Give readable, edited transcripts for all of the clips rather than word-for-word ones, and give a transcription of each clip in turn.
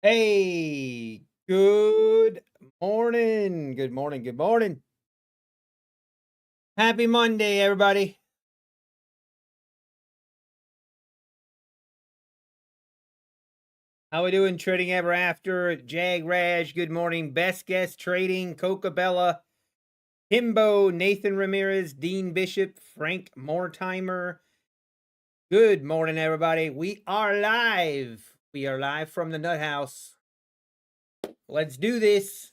Hey, good morning. Good morning. Good morning. Happy Monday, everybody. How we doing? Trading ever after. Jag Raj, good morning. Best guest trading. Coca Bella, Timbo, Nathan Ramirez, Dean Bishop, Frank Mortimer. Good morning, everybody. We are live. We are live from the Nut House. Let's do this.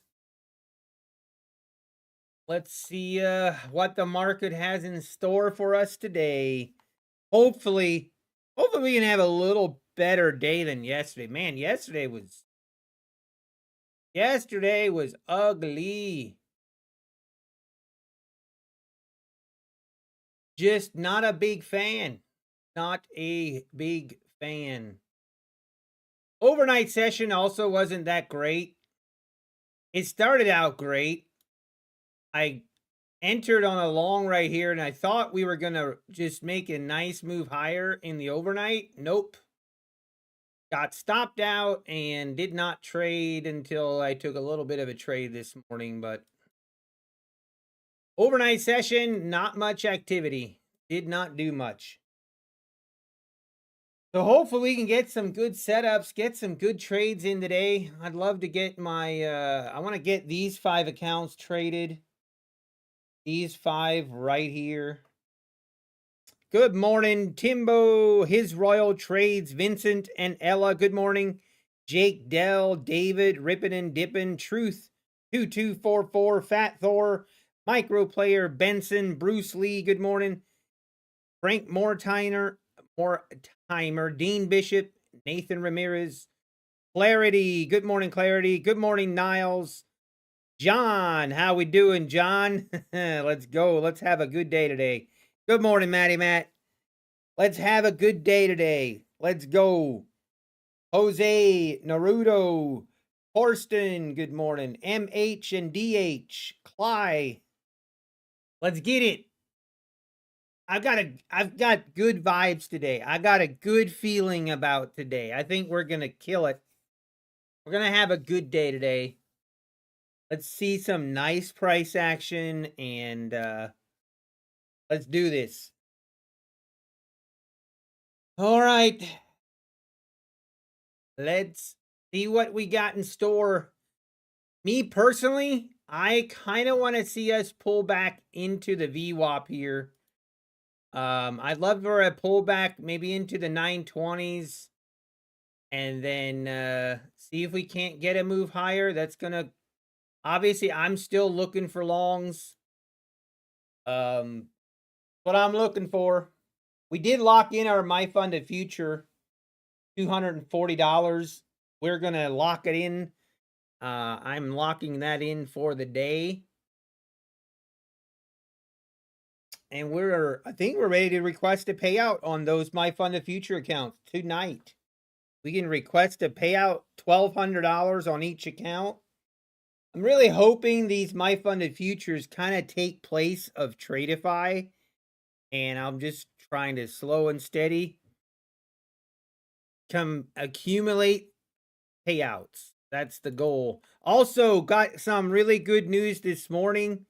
Let's see what the market has in store for us today. Hopefully we can have a little better day than yesterday. Man, yesterday was ugly. Just not a big fan. Not a big fan. Overnight session also wasn't that great. It started out great. I entered on a long right here and I thought we were going to just make a nice move higher in the overnight. Nope. Got stopped out and did not trade until I took a little bit of a trade this morning, but overnight session, not much activity. Did not do much. So hopefully we can get some good setups, get some good trades in today. I'd love to get my, I want to get these 5 accounts traded. These 5 right here. Good morning, Timbo, His Royal Trades, Vincent and Ella. Good morning. Jake, Dell, David, Rippin' and Dippin', Truth, 2244, Fat Thor, Micro Player, Benson, Bruce Lee. Good morning. Frank Mortimer, Dean Bishop, Nathan Ramirez, Clarity. Good morning, Clarity. Good morning, Niles. John, how we doing, John? Let's go. Let's have a good day today. Good morning, Matty Matt. Let's have a good day today. Let's go. Jose, Naruto, Torsten, good morning. MH and DH, Cly. Let's get it. I've got good vibes today. I got a good feeling about today. I think we're going to kill it. We're going to have a good day today. Let's see some nice price action and let's do this. All right. Let's see what we got in store. Me personally, I kind of want to see us pull back into the VWAP here. I'd love for a pullback maybe into the 920s and then see if we can't get a move higher. That's going to, obviously, I'm still looking for longs. What I'm looking for. We did lock in our My Funded Future, $240. We're going to lock it in. I'm locking that in for the day. And I think we're ready to request a payout on those My Funded Future accounts tonight. We can request a payout $1,200 on each account. I'm really hoping these My Funded Futures kind of take place of Tradeify. And I'm just trying to slow and steady accumulate payouts. That's the goal. Also, got some really good news this morning.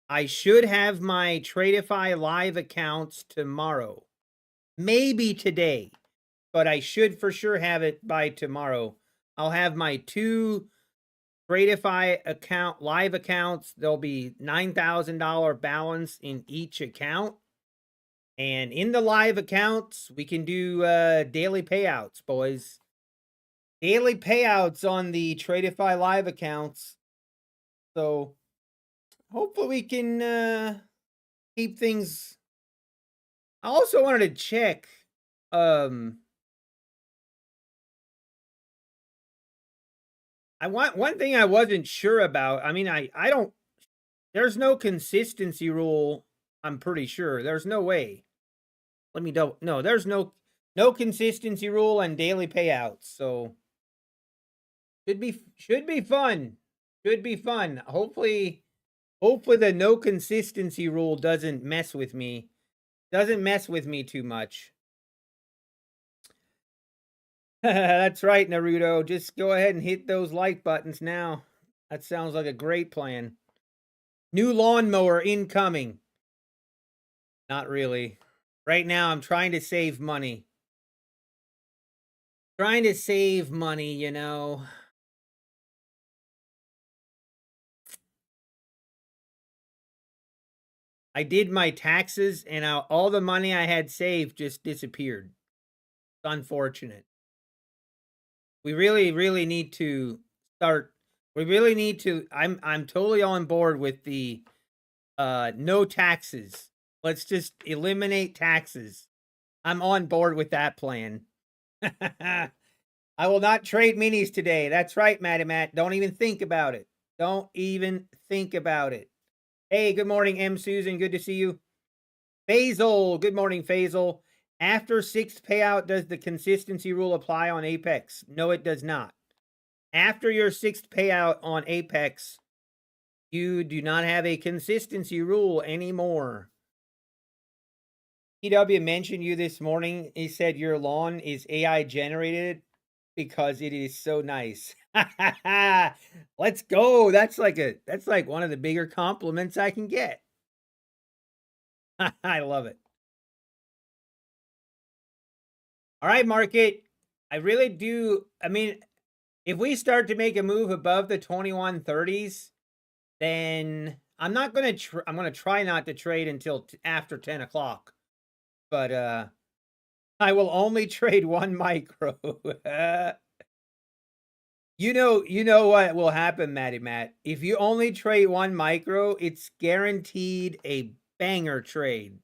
I should have my Tradeify live accounts tomorrow. Maybe today, but I should for sure have it by tomorrow. I'll have my 2 Tradeify live accounts. There'll be $9,000 balance in each account. And in the live accounts, we can do daily payouts, boys. Daily payouts on the Tradeify live accounts. So hopefully we can keep things. I also wanted to check. One thing I wasn't sure about. I mean, I don't. There's no consistency rule. I'm pretty sure there's no way. Let me double. No, there's no consistency rule on daily payouts. So should be fun. Should be fun. Hopefully the no consistency rule doesn't mess with me. Doesn't mess with me too much. That's right, Naruto. Just go ahead and hit those like buttons now. That sounds like a great plan. New lawnmower incoming. Not really. Right now, I'm trying to save money. Trying to save money, you know. I did my taxes, and all the money I had saved just disappeared. It's unfortunate. We really need to start. We really need to. I'm totally on board with the no taxes. Let's just eliminate taxes. I'm on board with that plan. I will not trade minis today. That's right, Matty Matt. Don't even think about it. Don't even think about it. Hey, good morning, M. Susan. Good to see you. Faisal. Good morning, Faisal. After sixth payout, does the consistency rule apply on Apex? No, it does not. After your sixth payout on Apex, you do not have a consistency rule anymore. PW mentioned you this morning. He said your lawn is AI generated because it is so nice. Let's go. That's like one of the bigger compliments I can get. I love it. All right, market. I really do. I mean, if we start to make a move above the 2130s, then I'm not going to I'm going to try not to trade until after 10 o'clock. But I will only trade one micro. You know what will happen, Matty Matt. If you only trade one micro, it's guaranteed a banger trade.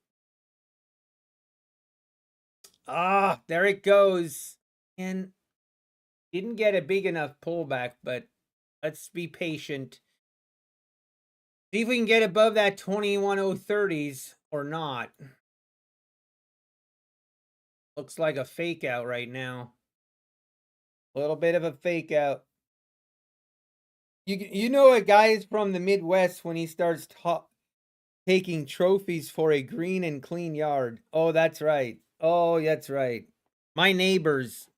Ah, there it goes. And didn't get a big enough pullback, but let's be patient. See if we can get above that 21030s or not. Looks like a fake out right now. A little bit of a fake out. You know a guy is from the Midwest when he starts taking trophies for a green and clean yard. Oh, that's right. Oh, that's right. My neighbors.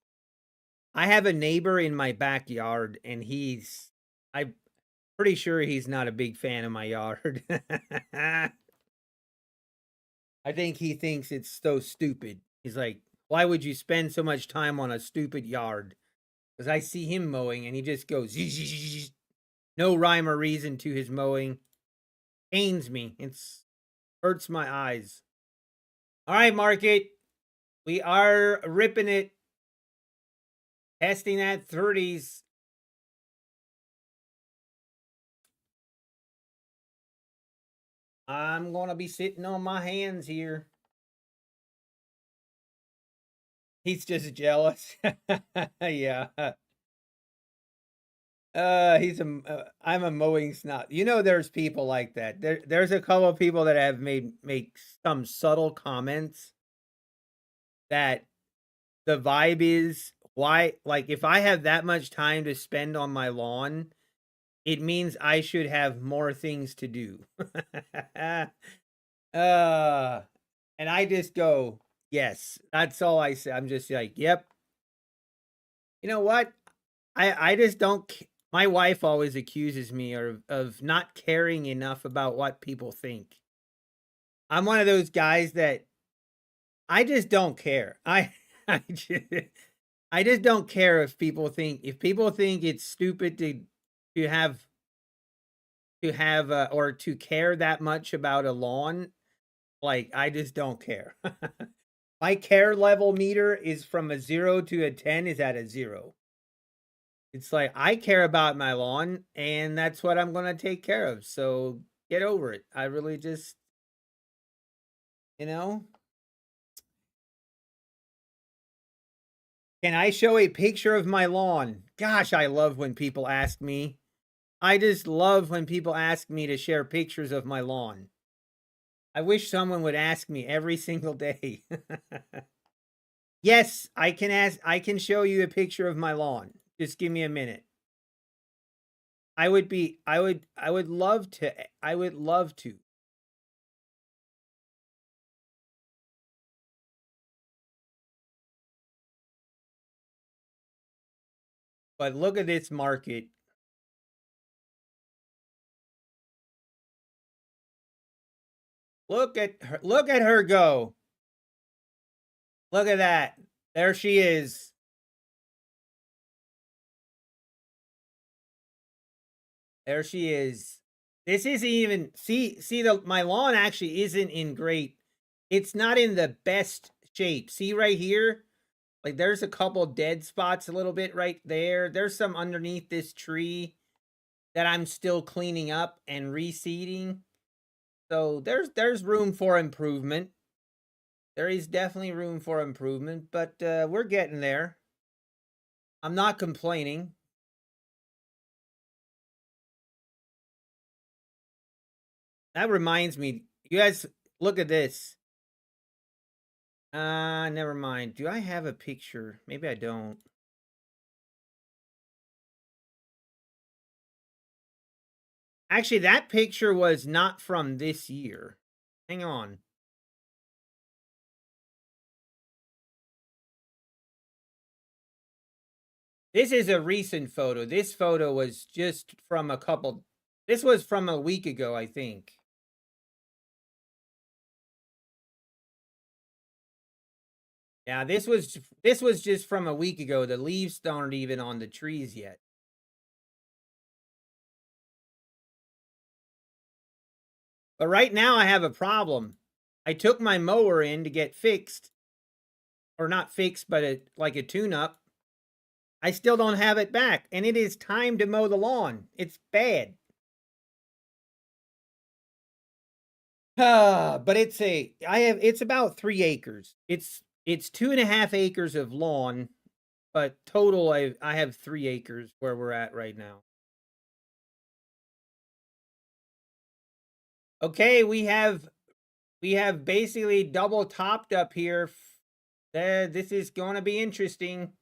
I have a neighbor in my backyard, and I'm pretty sure he's not a big fan of my yard. I think he thinks it's so stupid. He's like, why would you spend so much time on a stupid yard? Because I see him mowing and he just goes, no rhyme or reason to his mowing. Pains me. It hurts my eyes. All right, market. We are ripping it. Testing at 30s. I'm going to be sitting on my hands here. He's just jealous. Yeah. I'm a mowing snob. You know, there's people like that. There's a couple of people that have make some subtle comments that the vibe is why, like, if I have that much time to spend on my lawn, it means I should have more things to do. And I just go, yes, that's all I say. I'm just like, yep. You know what? I just don't. My wife always accuses me of not caring enough about what people think. I'm one of those guys that I just don't care. I just, I just don't care if people think it's stupid to have or to care that much about a lawn. Like, I just don't care. My care level meter is from a 0 to a 10 is at a 0. It's like, I care about my lawn, and that's what I'm gonna take care of, so get over it. I really just, you know? Can I show a picture of my lawn? Gosh, I love when people ask me. I just love when people ask me to share pictures of my lawn. I wish someone would ask me every single day. Yes, I can show you a picture of my lawn. Just give me a minute. I would love to. I would love to. But look at this market. Look at her go. Look at that. There she is. There she is. This isn't even see my lawn actually isn't in great. It's not in the best shape. See right here? Like there's a couple dead spots a little bit right there. There's some underneath this tree that I'm still cleaning up and reseeding. So there's room for improvement. There is definitely room for improvement, but we're getting there. I'm not complaining. That reminds me, you guys look at this. Never mind. Do I have a picture? Maybe I don't. Actually, that picture was not from this year. Hang on. This is a recent photo. This photo was just from this was from a week ago, I think. Yeah, this was just from a week ago. The leaves aren't even on the trees yet. But right now I have a problem. I took my mower in to get fixed. Or not fixed, but like a tune-up. I still don't have it back, and it is time to mow the lawn. It's bad. But it's about 3 acres. It's 2.5 acres of lawn, but total I have 3 acres where we're at right now. Okay, we have basically double topped up here. This is going to be interesting.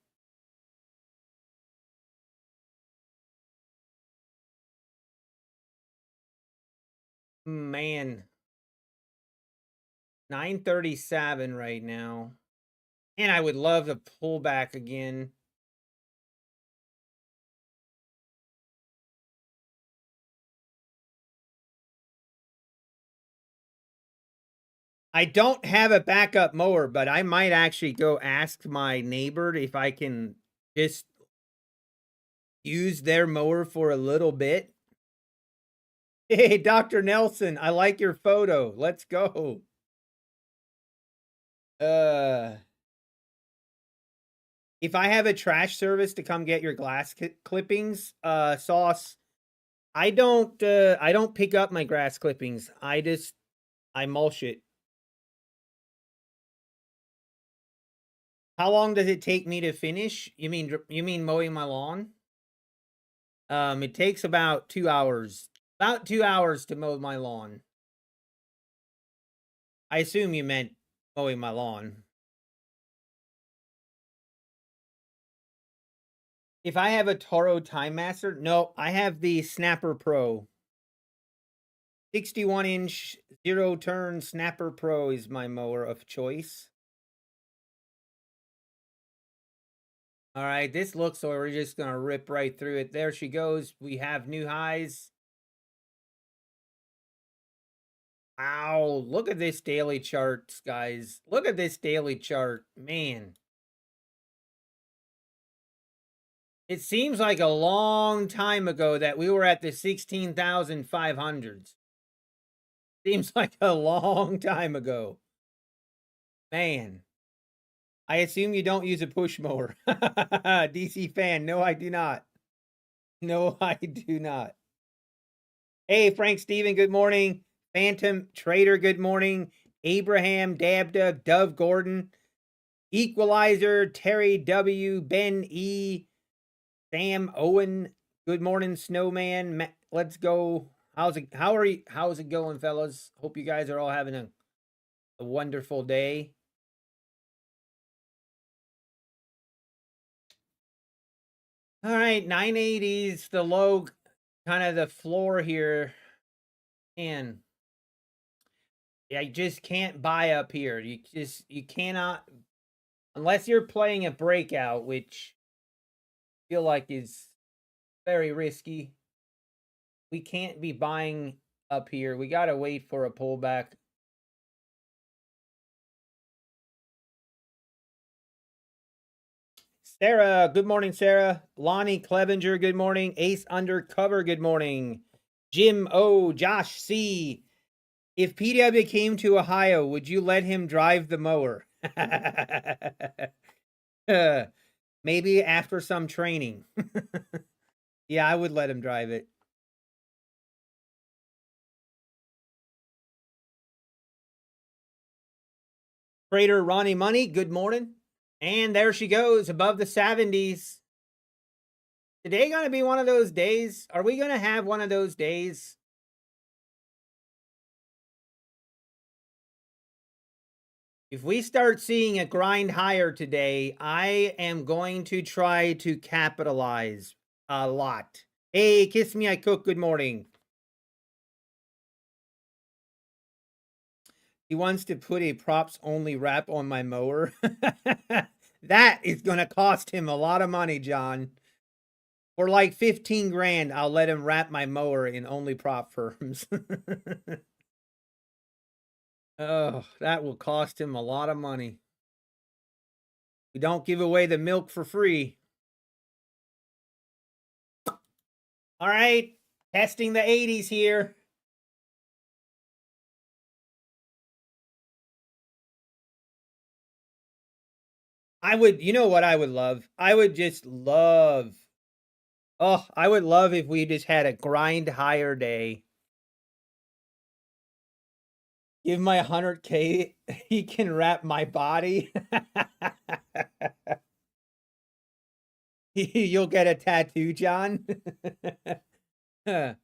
Man. 937 right now. And I would love to pull back again. I don't have a backup mower, but I might actually go ask my neighbor if I can just use their mower for a little bit. Hey, Dr. Nelson, I like your photo. Let's go. If I have a trash service to come get your glass clippings, Sauce, I don't pick up my grass clippings. I mulch it. How long does it take me to finish? You mean mowing my lawn? It takes about 2 hours. About 2 hours to mow my lawn. I assume you meant mowing my lawn. If I have a Toro Time Master, no, I have the Snapper Pro. 61-inch 0-turn Snapper Pro is my mower of choice. All right, this looks so we're just going to rip right through it. There she goes. We have new highs. Ow, look at this daily chart, guys. Look at this daily chart. Man. It seems like a long time ago that we were at the 16,500s. Seems like a long time ago. Man. I assume you don't use a push mower. DC fan, no, I do not. No, I do not. Hey, Frank Steven, good morning. Phantom Trader, good morning. Abraham, Dabda, Dove Gordon, Equalizer, Terry W, Ben E, Sam Owen, good morning, Snowman. Let's go. How's it going, fellas? Hope you guys are all having a wonderful day. All right, 980s, the low, kind of the floor here. And yeah, you just can't buy up here. You cannot, unless you're playing a breakout, which feel like is very risky. We can't be buying up here. We got to wait for a pullback. Sarah, good morning, Sarah. Lonnie Clevenger, good morning. Ace Undercover, good morning. Jim O, Josh C. If PW came to Ohio, would you let him drive the mower? Maybe after some training. Yeah, I would let him drive it. Trader Ronnie Money, good morning. And there she goes, above the 70s. Today going to be one of those days? Are we going to have one of those days? If we start seeing a grind higher today, I am going to try to capitalize a lot. Hey, Kiss Me I Cook, good morning. He wants to put a props only wrap on my mower. That is going to cost him a lot of money, John. For like 15 grand, I'll let him wrap my mower in only prop firms. Oh, that will cost him a lot of money. We don't give away the milk for free. All right, testing the 80s here. I would, you know what I would love? I would just love, oh, I would love if we just had a grind higher day. Give my 100K, he can wrap my body. You'll get a tattoo, John. I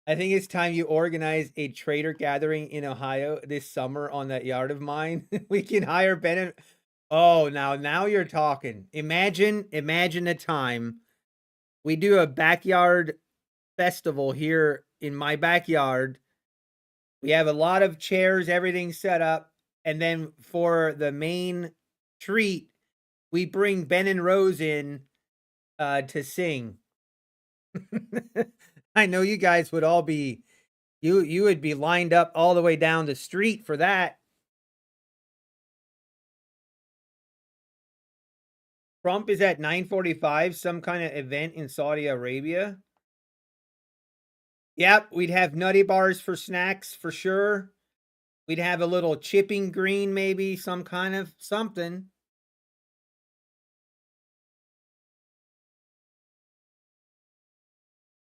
think it's time you organize a trader gathering in Ohio this summer on that yard of mine. We can hire Ben. Oh, now you're talking. Imagine a time we do a backyard festival here in my backyard. We have a lot of chairs, everything set up, and then for the main treat, we bring Ben and Rose in to sing. I know you guys would all be you would be lined up all the way down the street for that. Trump is at 9:45, some kind of event in Saudi Arabia. Yep, we'd have nutty bars for snacks for sure. We'd have a little chipping green, maybe some kind of something.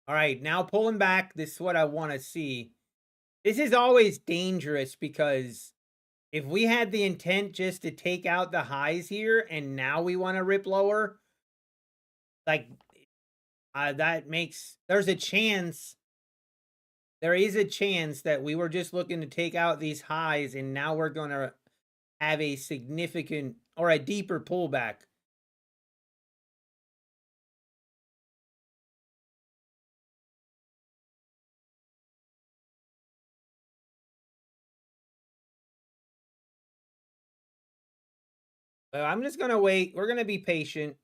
All right, now pulling back. This is what I want to see. This is always dangerous because if we had the intent just to take out the highs here and now we want to rip lower, like that makes, there's a chance, there is a chance that we were just looking to take out these highs and now we're going to have a significant or a deeper pullback. I'm just going to wait. We're going to be patient.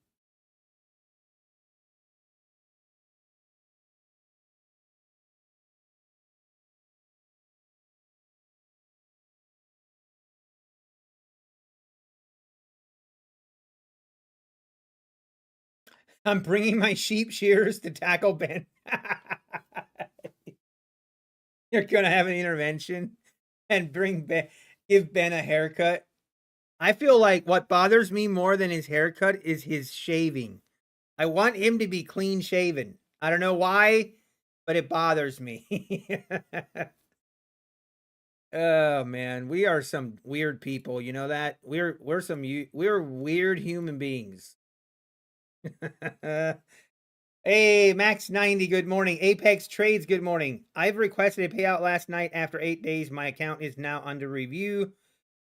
I'm bringing my sheep shears to tackle Ben. You're going to have an intervention and give Ben a haircut. I feel like what bothers me more than his haircut is his shaving. I want him to be clean shaven. I don't know why, but it bothers me. Oh man, we are some weird people, you know that? We're weird human beings. Hey, Max 90, good morning. Apex Trades, good morning. I've requested a payout last night after 8 days. My account is now under review.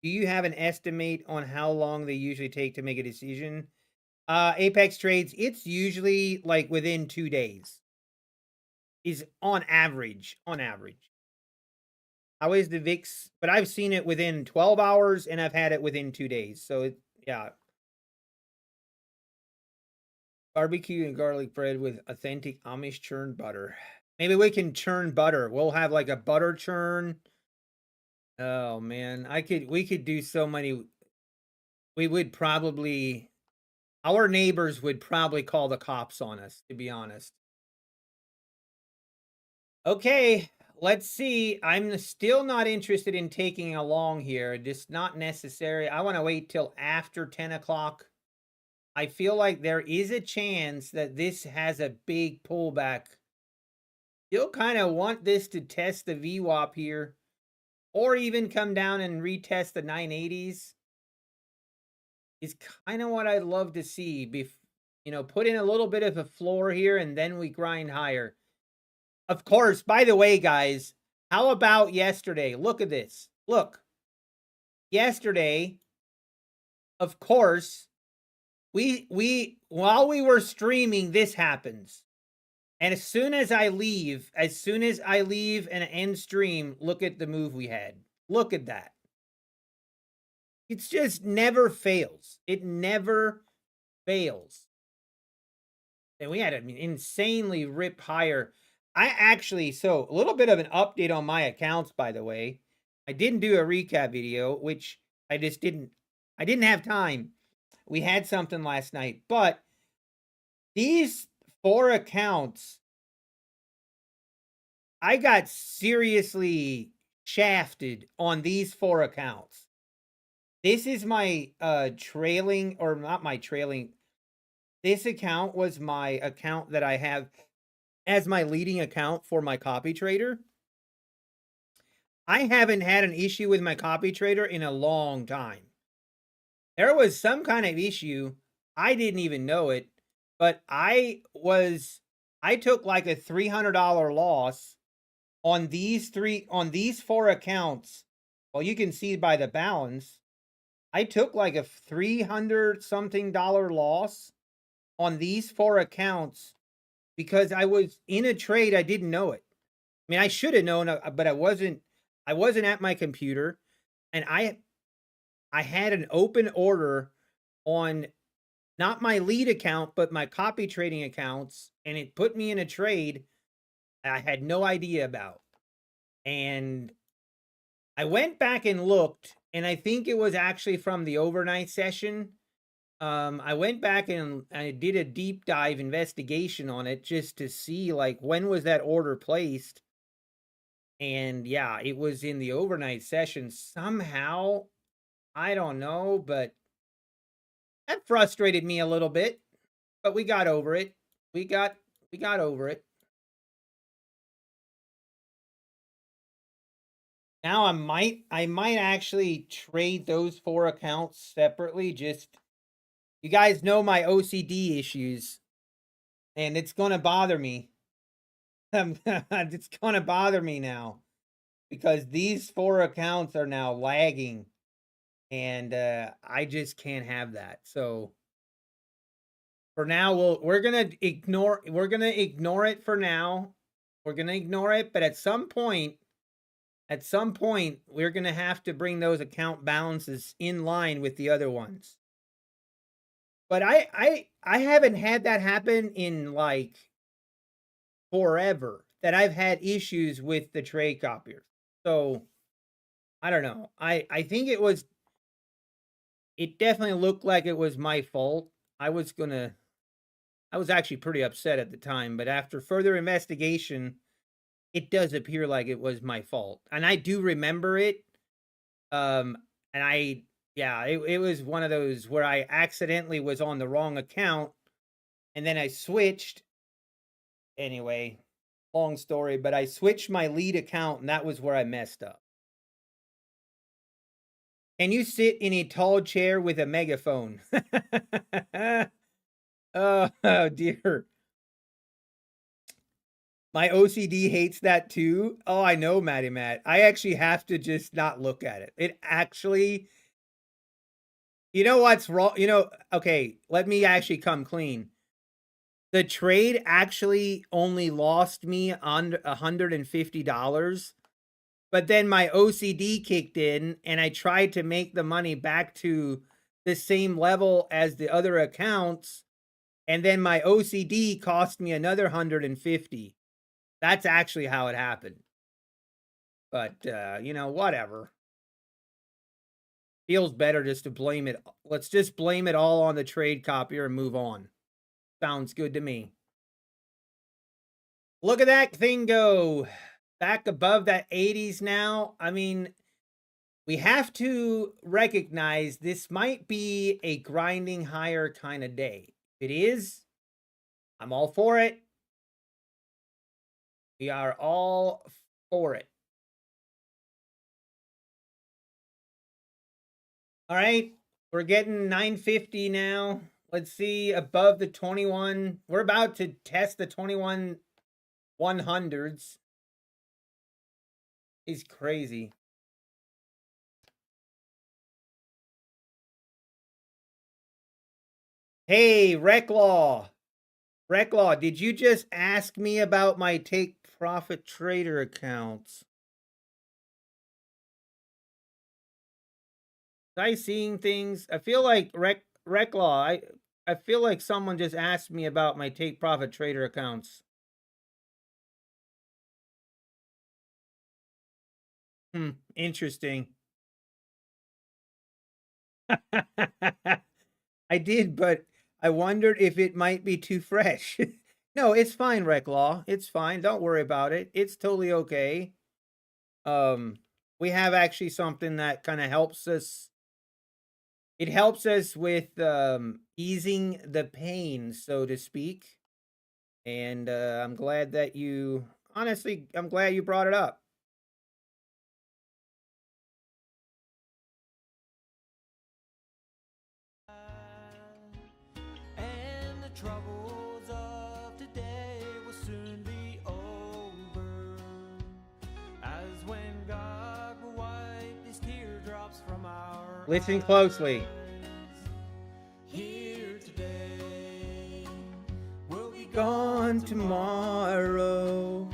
Do you have an estimate on how long they usually take to make a decision? Apex Trades, it's usually like within 2 days. Is on average. How is the VIX? But I've seen it within 12 hours and I've had it within 2 days. So yeah. Barbecue and garlic bread with authentic Amish churned butter. Maybe we can churn butter. We'll have like a butter churn. Oh man, we could do so many. We would probably, our neighbors would probably call the cops on us, to be honest. Okay, let's see. I'm still not interested in taking a long here. Just not necessary. I want to wait till after 10 o'clock. I feel like there is a chance that this has a big pullback. You'll kind of want this to test the VWAP here, or even come down and retest the 980s. Is kind of what I'd love to see. Put in a little bit of a floor here, and then we grind higher. Of course, by the way, guys, how about yesterday? Look at this. Look. Yesterday, of course, while we were streaming, this happens. And as soon as I leave and end stream, look at the move we had. Look at that. It's just never fails. It never fails. And we had an insanely rip higher. So a little bit of an update on my accounts, by the way. I didn't do a recap video, which I didn't have time. We had something last night, but these 4 accounts, I got seriously shafted on these 4 accounts. This is my trailing, or not my trailing. This account was my account that I have as my leading account for my copy trader. I haven't had an issue with my copy trader in a long time. There was some kind of issue. I didn't even know it, but I took like a $300 loss on these 4 accounts. Well, you can see by the balance, I took like a $300 something loss on these 4 accounts because I was in a trade. I didn't know it. I mean, I should have known, but I wasn't at my computer, and I had an open order on not my lead account, but my copy trading accounts, and it put me in a trade I had no idea about. And I went back and looked, and I think it was actually from the overnight session. I went back and I did a deep dive investigation on it just to see like when was that order placed. And yeah, it was in the overnight session somehow. I don't know, but that frustrated me a little bit, but we got over it. We got over it. Now I might actually trade those 4 accounts separately. Just, you guys know my OCD issues, and it's going to bother me. It's going to bother me now because these 4 accounts are now lagging, and I just can't have that. So for now, we're going to ignore it for now. We're going to ignore it, but at some point, we're going to have to bring those account balances in line with the other ones. But I haven't had that happen in like forever, that I've had issues with the trade copiers. So I don't know. I think it definitely looked like it was my fault. I was actually pretty upset at the time, but after further investigation, it does appear like it was my fault. And I do remember it. And it was one of those where I accidentally was on the wrong account, and then I switched. Anyway, long story, but I switched my lead account, and that was where I messed up. Can you sit in a tall chair with a megaphone? Oh dear. My OCD hates that too. Oh, I know, Matty Matt. I actually have to just not look at it. It actually, you know what's wrong? Okay, let me actually come clean. The trade actually only lost me on $150, but then my OCD kicked in, and I tried to make the money back to the same level as the other accounts, And then my OCD cost me another 150. That's actually how it happened. But, you know, whatever. Feels better just to blame it. Let's just blame it all on the trade copier and move on. Sounds good to me. Look at that thing go. Back above that 80s now. I mean, we have to recognize this might be a grinding higher kind of day. If it is, I'm all for it. We are all for it. All right, we're getting 950 now. Let's see above the 21. We're about to test the 21 100s. He's crazy. Hey, Recklaw. Recklaw, did you just ask me about my take profit trader accounts? Was I seeing things? I feel like Recklaw, I feel like someone just asked me about my take profit trader accounts. Interesting. I did, but I wondered if it might be too fresh. No, it's fine, Recklaw. It's fine. Don't worry about it. It's totally okay. We have actually something that kind of helps us. It helps us with easing the pain, so to speak. And I'm glad that you, honestly, I'm glad you brought it up. And the troubles of today will soon be over, as when God will wipe these teardrops from our Listen closely. Here today, we'll be Gone tomorrow.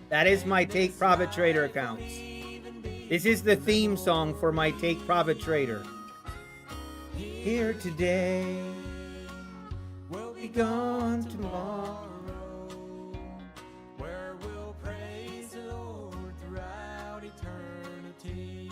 That is my take profit trader accounts. This is the theme song for my take profit trader. Here today, we'll be gone tomorrow. where we'll praise the Lord throughout eternity.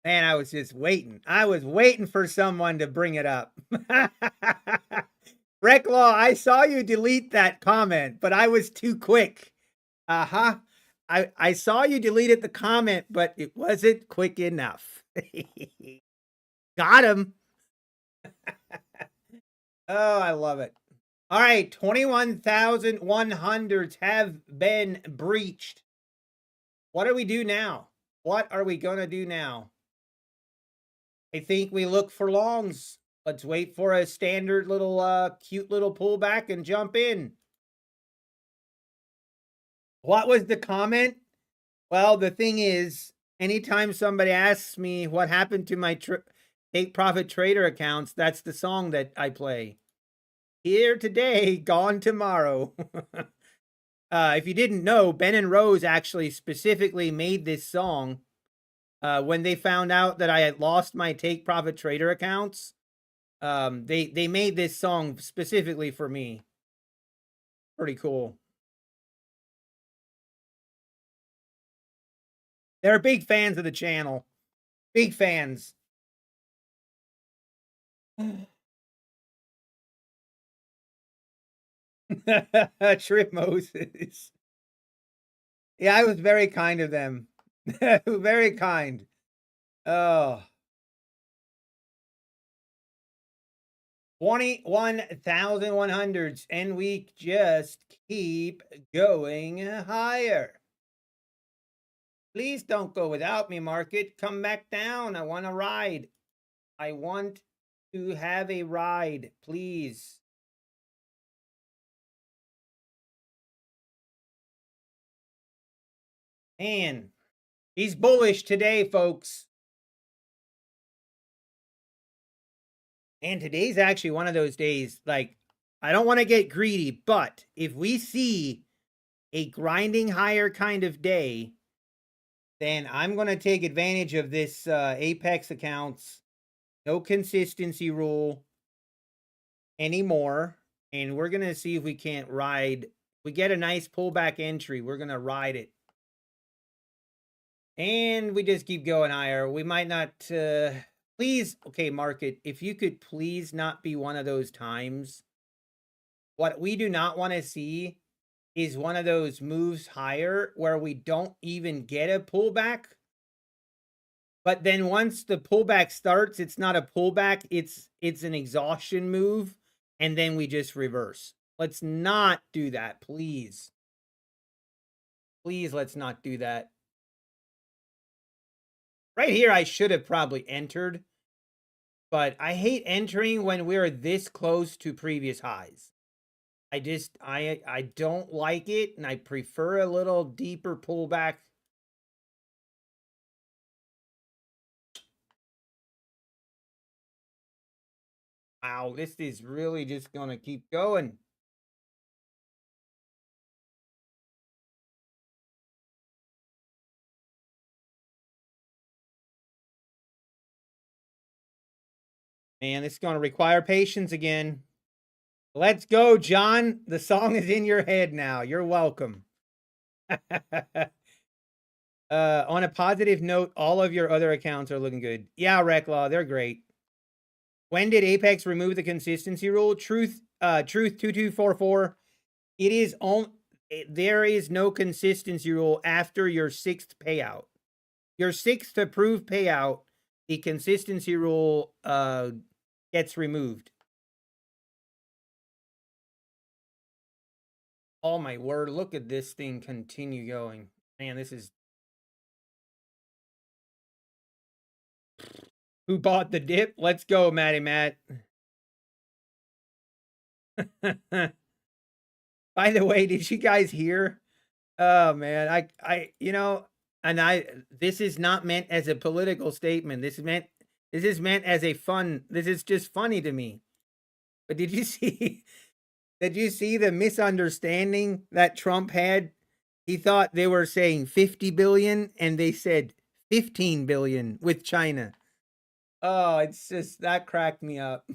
Man, I was just waiting. I was waiting for someone to bring it up. Recklaw, I saw you delete that comment, but I was too quick. Uh-huh. I saw you deleted the comment, but it wasn't quick enough. Got him. Oh, I love it. All right, 21,100s have been breached. What do we do now? What are we going to do now? I think we look for longs. Let's wait for a standard little cute little pullback and jump in. What was the comment? Well, the thing is, anytime somebody asks me what happened to my take profit trader accounts, that's the song that I play. Here today, gone tomorrow. If you didn't know, Ben and Rose actually specifically made this song when they found out that I had lost my take profit trader accounts. They made this song specifically for me. Pretty cool. They're big fans of the channel. Big fans. Trip Moses. Yeah, I was very kind of them. Very kind. Oh. 21,100s, and we just keep going higher. Please don't go without me, market. Come back down. I want a ride. I want to have a ride, please. Man, he's bullish today, folks. And today's actually one of those days, like, I don't want to get greedy, but if we see a grinding higher kind of day, then I'm going to take advantage of this Apex accounts, no consistency rule anymore. And we're going to see if we can't ride. We get a nice pullback entry. We're going to ride it. And we just keep going higher. We might not, please, okay, market, if you could please not be one of those times. What we do not want to see is one of those moves higher where we don't even get a pullback. But then once the pullback starts, it's not a pullback, it's an exhaustion move, and then we just reverse. Let's not do that, please. Please, let's not do that. Right here, I should have probably entered, but I hate entering when we're this close to previous highs. I don't like it, and I prefer a little deeper pullback. Wow, this is really just going to keep going. Man, this is going to require patience again. Let's go, John. The song is in your head now. You're welcome. On a positive note, all of your other accounts are looking good. Yeah, Reclaw, they're great. When did Apex remove the consistency rule? Truth 2244. It is on. There is no consistency rule after your 6th payout. Your 6th approved payout, the consistency rule gets removed. Oh my word, look at this thing continue going. Man, this is... Who bought the dip? Let's go, Matty Matt. By the way, did you guys hear? Oh man, you know, and this is not meant as a political statement. This is meant as a fun. This is just funny to me. But did you see the misunderstanding that Trump had? He thought they were saying 50 billion and they said 15 billion with China. Oh, it's just, that cracked me up.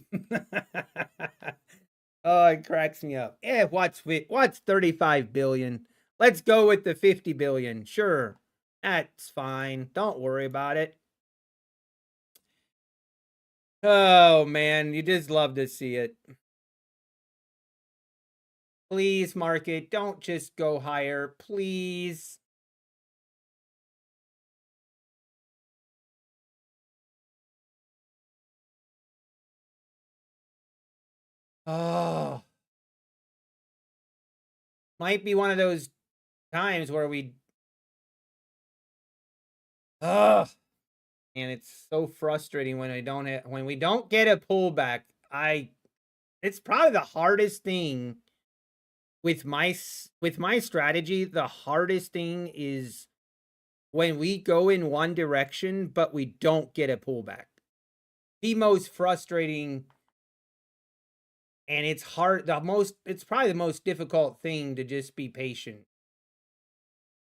Oh, it cracks me up. Yeah, what's 35 billion? Let's go with the 50 billion. Sure. That's fine. Don't worry about it. Oh man, you just love to see it. Please, market, don't just go higher, please. Oh. Might be one of those times where we... Oh. And it's so frustrating when we don't get a pullback. It's probably the hardest thing with my strategy. The hardest thing is when we go in one direction but we don't get a pullback. The most frustrating, and it's hard, it's probably the most difficult thing to just be patient.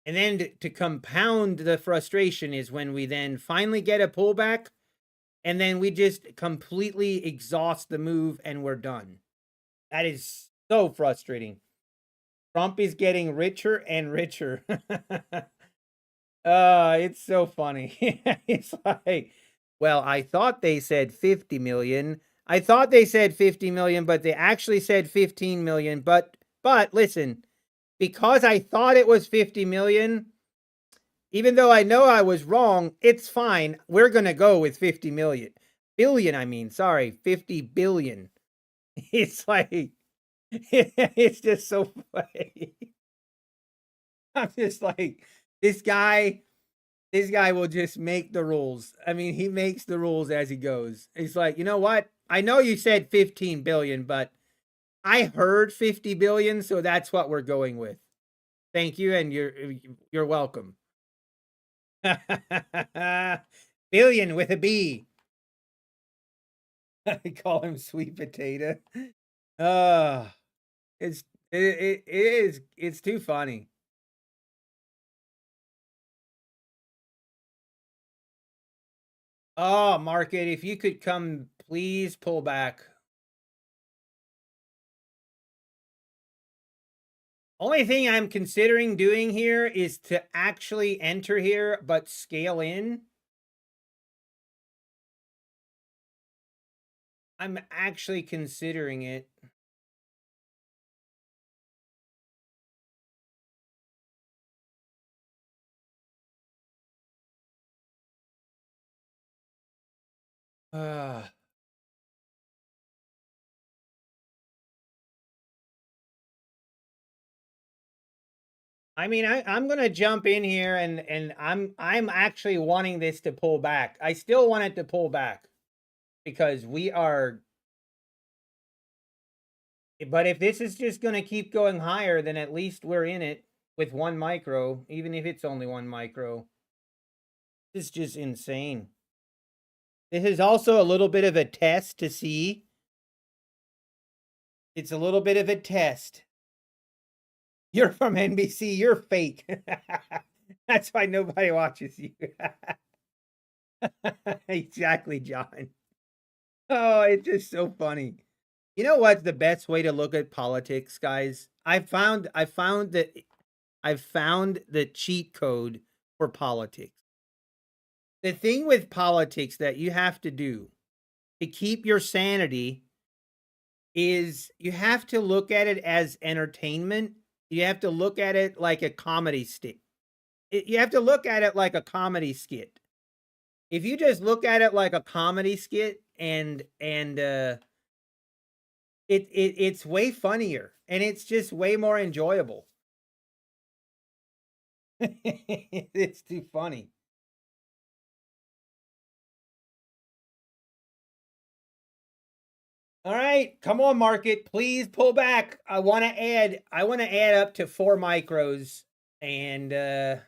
And then to compound the frustration is when we then finally get a pullback and then we just completely exhaust the move and we're done. That is so frustrating. Trump is getting richer and richer. It's so funny. It's like, well, I thought they said 50 million. I thought they said 50 million, but they actually said 15 million. But listen, because I thought it was 50 million, even though I know I was wrong, it's fine. We're going to go with 50 million. Billion, I mean, sorry, 50 billion. It's like, it's just so funny. I'm just like, this guy will just make the rules. I mean, he makes the rules as he goes. He's like, you know what? I know you said 15 billion, but I heard 50 billion, so that's what we're going with. Thank you, and you're welcome. Billion with a B. I call him Sweet Potato. It's too funny. Oh, market, if you could come, please pull back. Only thing I'm considering doing here is to actually enter here, but scale in. I'm actually considering it. Uh, I mean, I'm gonna jump in here and I'm actually wanting this to pull back. I still want it to pull back because we are. But if this is just gonna keep going higher, then at least we're in it with 1 micro, even if it's only 1 micro. This is just insane. This is also a little bit of a test to see. It's a little bit of a test. You're from NBC, you're fake. That's why nobody watches you. Exactly, John. Oh, it's just so funny. You know what's the best way to look at politics, guys? I've found the cheat code for politics. The thing with politics that you have to do to keep your sanity is you have to look at it as entertainment. You have to look at it like a comedy skit. You have to look at it like a comedy skit. If you just look at it like a comedy skit it's way funnier and it's just way more enjoyable. It's too funny. All right, come on, market, please pull back. I want to add up to 4 micros, and I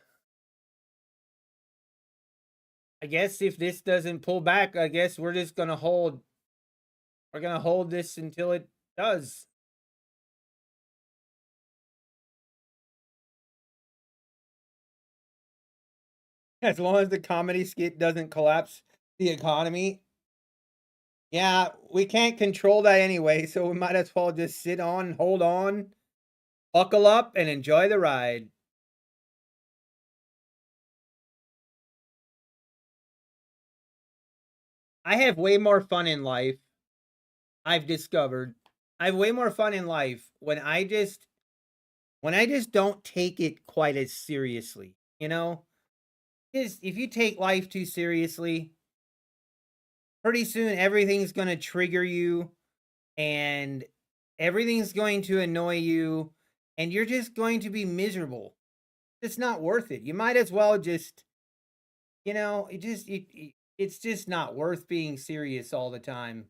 guess if this doesn't pull back, I guess we're just gonna hold. We're gonna hold this until it does. As long as the comedy skit doesn't collapse the economy. Yeah, we can't control that anyway, so we might as well just sit on, hold on, buckle up, and enjoy the ride. I have way more fun in life. I've discovered I have way more fun in life when I just don't take it quite as seriously, you know? Because if you take life too seriously, pretty soon everything's going to trigger you and everything's going to annoy you and you're just going to be miserable. It's not worth it. You might as well just, it's just not worth being serious all the time.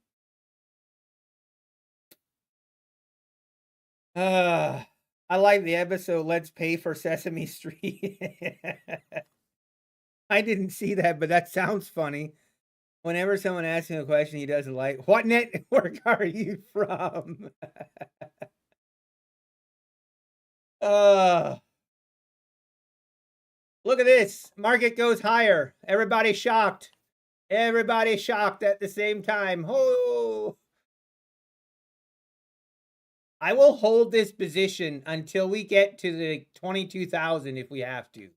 I like the episode Let's Pay for Sesame Street. I didn't see that, but that sounds funny. Whenever someone asks him a question he doesn't like, what network are you from? uh Look at this. Market goes higher. Everybody shocked. Everybody shocked at the same time. Oh, I will hold this position until we get to the 22,000 if we have to.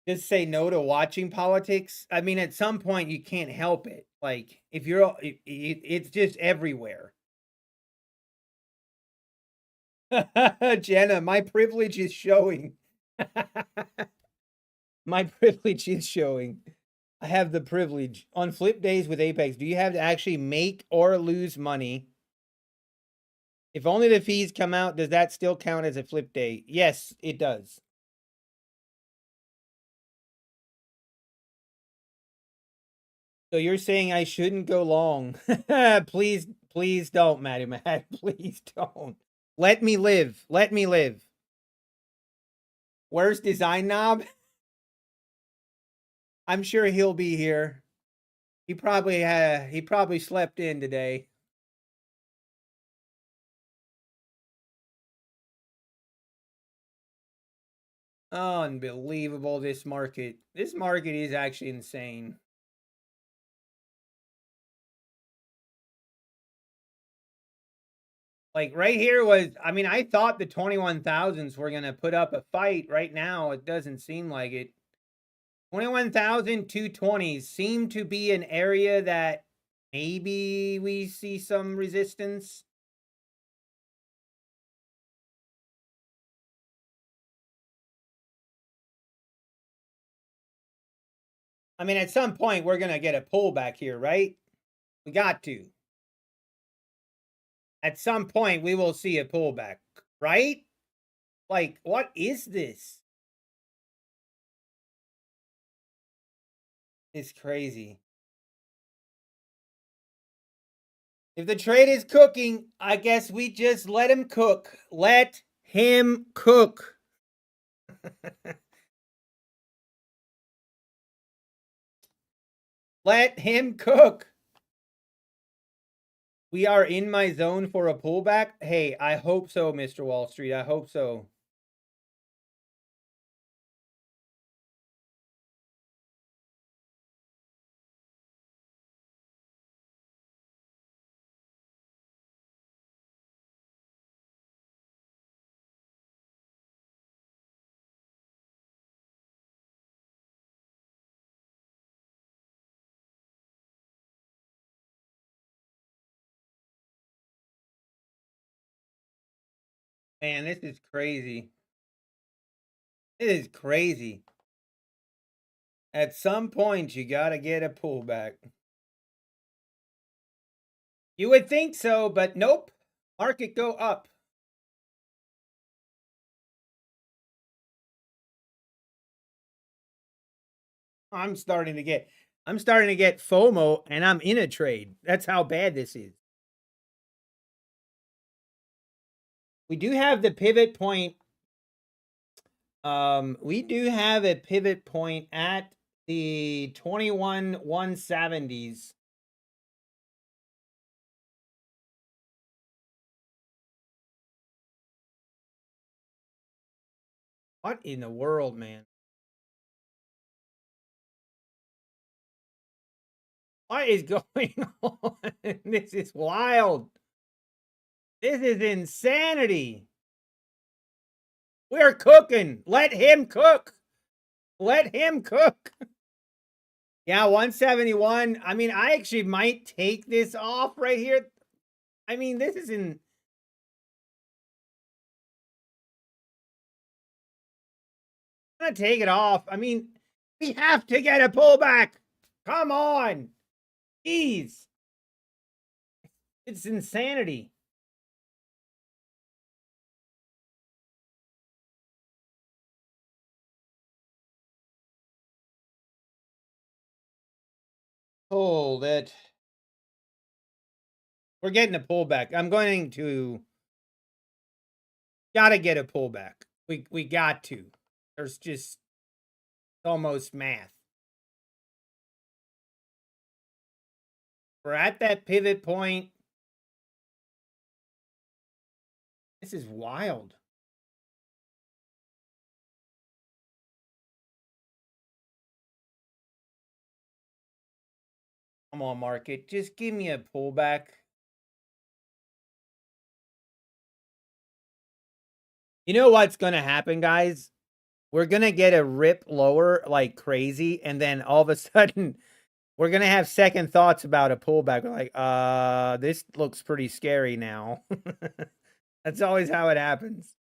Just say no to watching politics. I mean, at some point you can't help it. Like if you're, it's just everywhere. Jenna, my privilege is showing. My privilege is showing. I have the privilege. On flip days with Apex, do you have to actually make or lose money? If only the fees come out, does that still count as a flip day? Yes, it does. So you're saying I shouldn't go long. Please, please don't, Matty Matt. Please don't. Let me live. Let me live. Where's Design Knob? I'm sure he'll be here. He probably slept in today. Unbelievable, this market. This market is actually insane. Like right here was, I mean, I thought the 21,000s were going to put up a fight. Right now, it doesn't seem like it. 21,220s seem to be an area that maybe we see some resistance. I mean, at some point, we're going to get a pullback here, right? We got to. At some point, we will see a pullback, right? Like, what is this? It's crazy. If the trade is cooking, I guess we just let him cook. Let him cook. Let him cook. We are in my zone for a pullback. Hey, I hope so, Mr. Wall Street. I hope so. Man, this is crazy. It is crazy. At some point, you got to get a pullback. You would think so, but nope. Market go up. I'm starting to get FOMO, and I'm in a trade. That's how bad this is. We do have the pivot point. We do have a pivot point at the 21,170s. What in the world, man? What is going on? This is wild. This is insanity. We're cooking. Let him cook. Let him cook. Yeah, 171. I mean, I actually might take this off right here. I mean, this is in. I'm gonna take it off. I mean, we have to get a pullback. Come on. Jeez. It's insanity. Hold it. We're getting a pullback. I'm going to gotta get a pullback. We got to. There's just almost math. We're at that pivot point. This is wild. Come on, market. Just give me a pullback. You know what's going to happen, guys? We're going to get a rip lower like crazy. And then all of a sudden, we're going to have second thoughts about a pullback. We're like, this looks pretty scary now. That's always how it happens.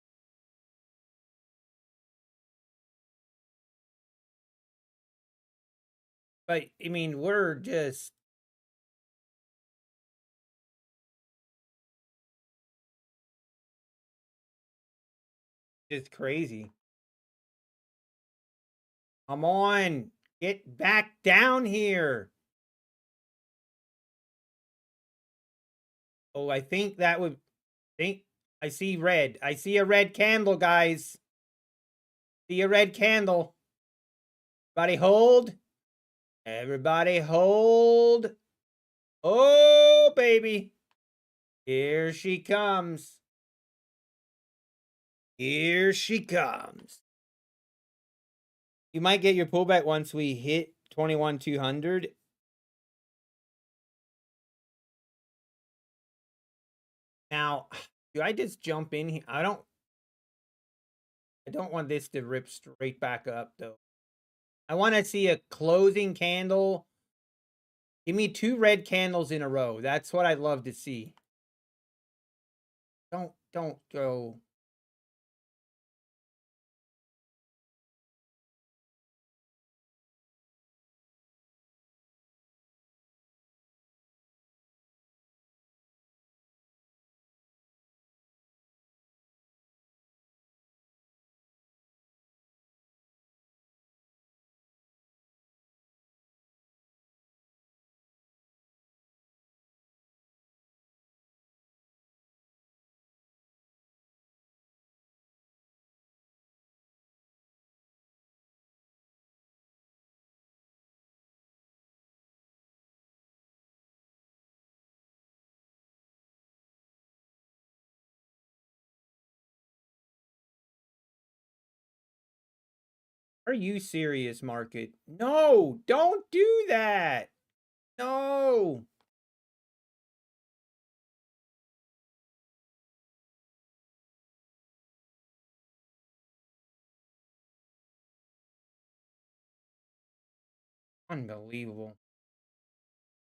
But, I mean, we're just crazy. Come on. Get back down here. Oh, I think that would I see red. I see a red candle, guys. See a red candle. Everybody hold. Everybody hold. Oh, baby. Here she comes. Here she comes. You might get your pullback once we hit 21,200. Now, do I just jump in here? I don't want this to rip straight back up though. I want to see a closing candle. Give me 2 red candles in a row. That's what I'd love to see. Don't go. Are you serious, market? No, don't do that. No. Unbelievable.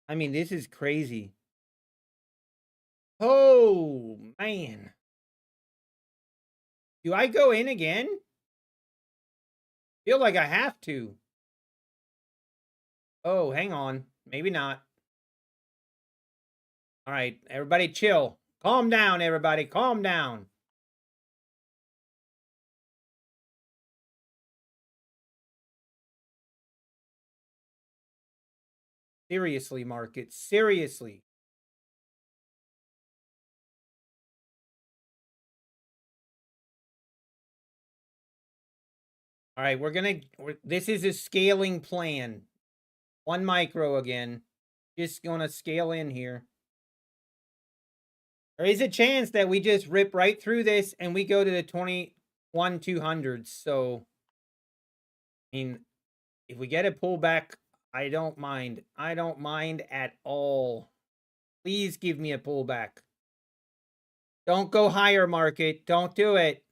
I mean, this is crazy. Oh, man. Do I go in again? Feel like I have to. Oh, hang on. Maybe not. All right, everybody chill. Calm down, everybody. Calm down. Seriously, market. Seriously. All right, this is a scaling plan. 1 micro again. Just gonna scale in here. There is a chance that we just rip right through this and we go to the 21,200s. So, I mean, if we get a pullback, I don't mind. I don't mind at all. Please give me a pullback. Don't go higher, market. Don't do it.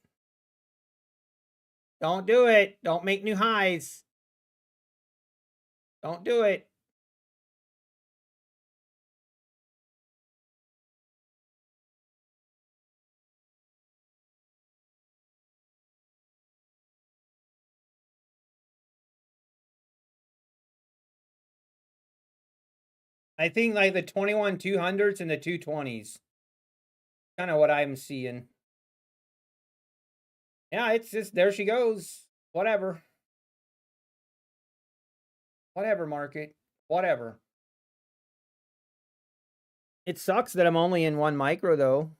Don't do it. Don't make new highs. Don't do it. I think like the 21,200s and the 220s. Kind of what I'm seeing. Yeah, it's just, there she goes. Whatever. Whatever, market. Whatever. It sucks that I'm only in 1 micro, though.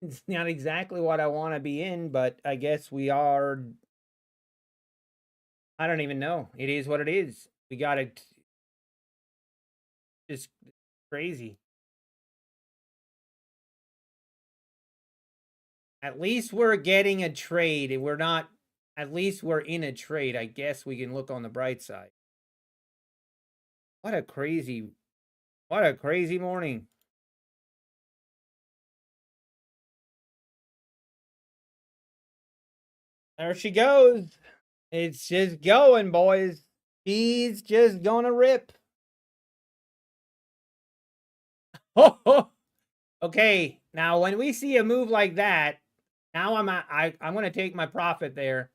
It's not exactly what I want to be in, but I guess we are. I don't even know. It is what it is. We got it. Just crazy. At least we're getting a trade. We're not. At least we're in a trade. I guess we can look on the bright side. What a crazy morning. There she goes. It's just going, boys. She's just gonna rip. Okay, now when we see a move like that, now I'm gonna take my profit there.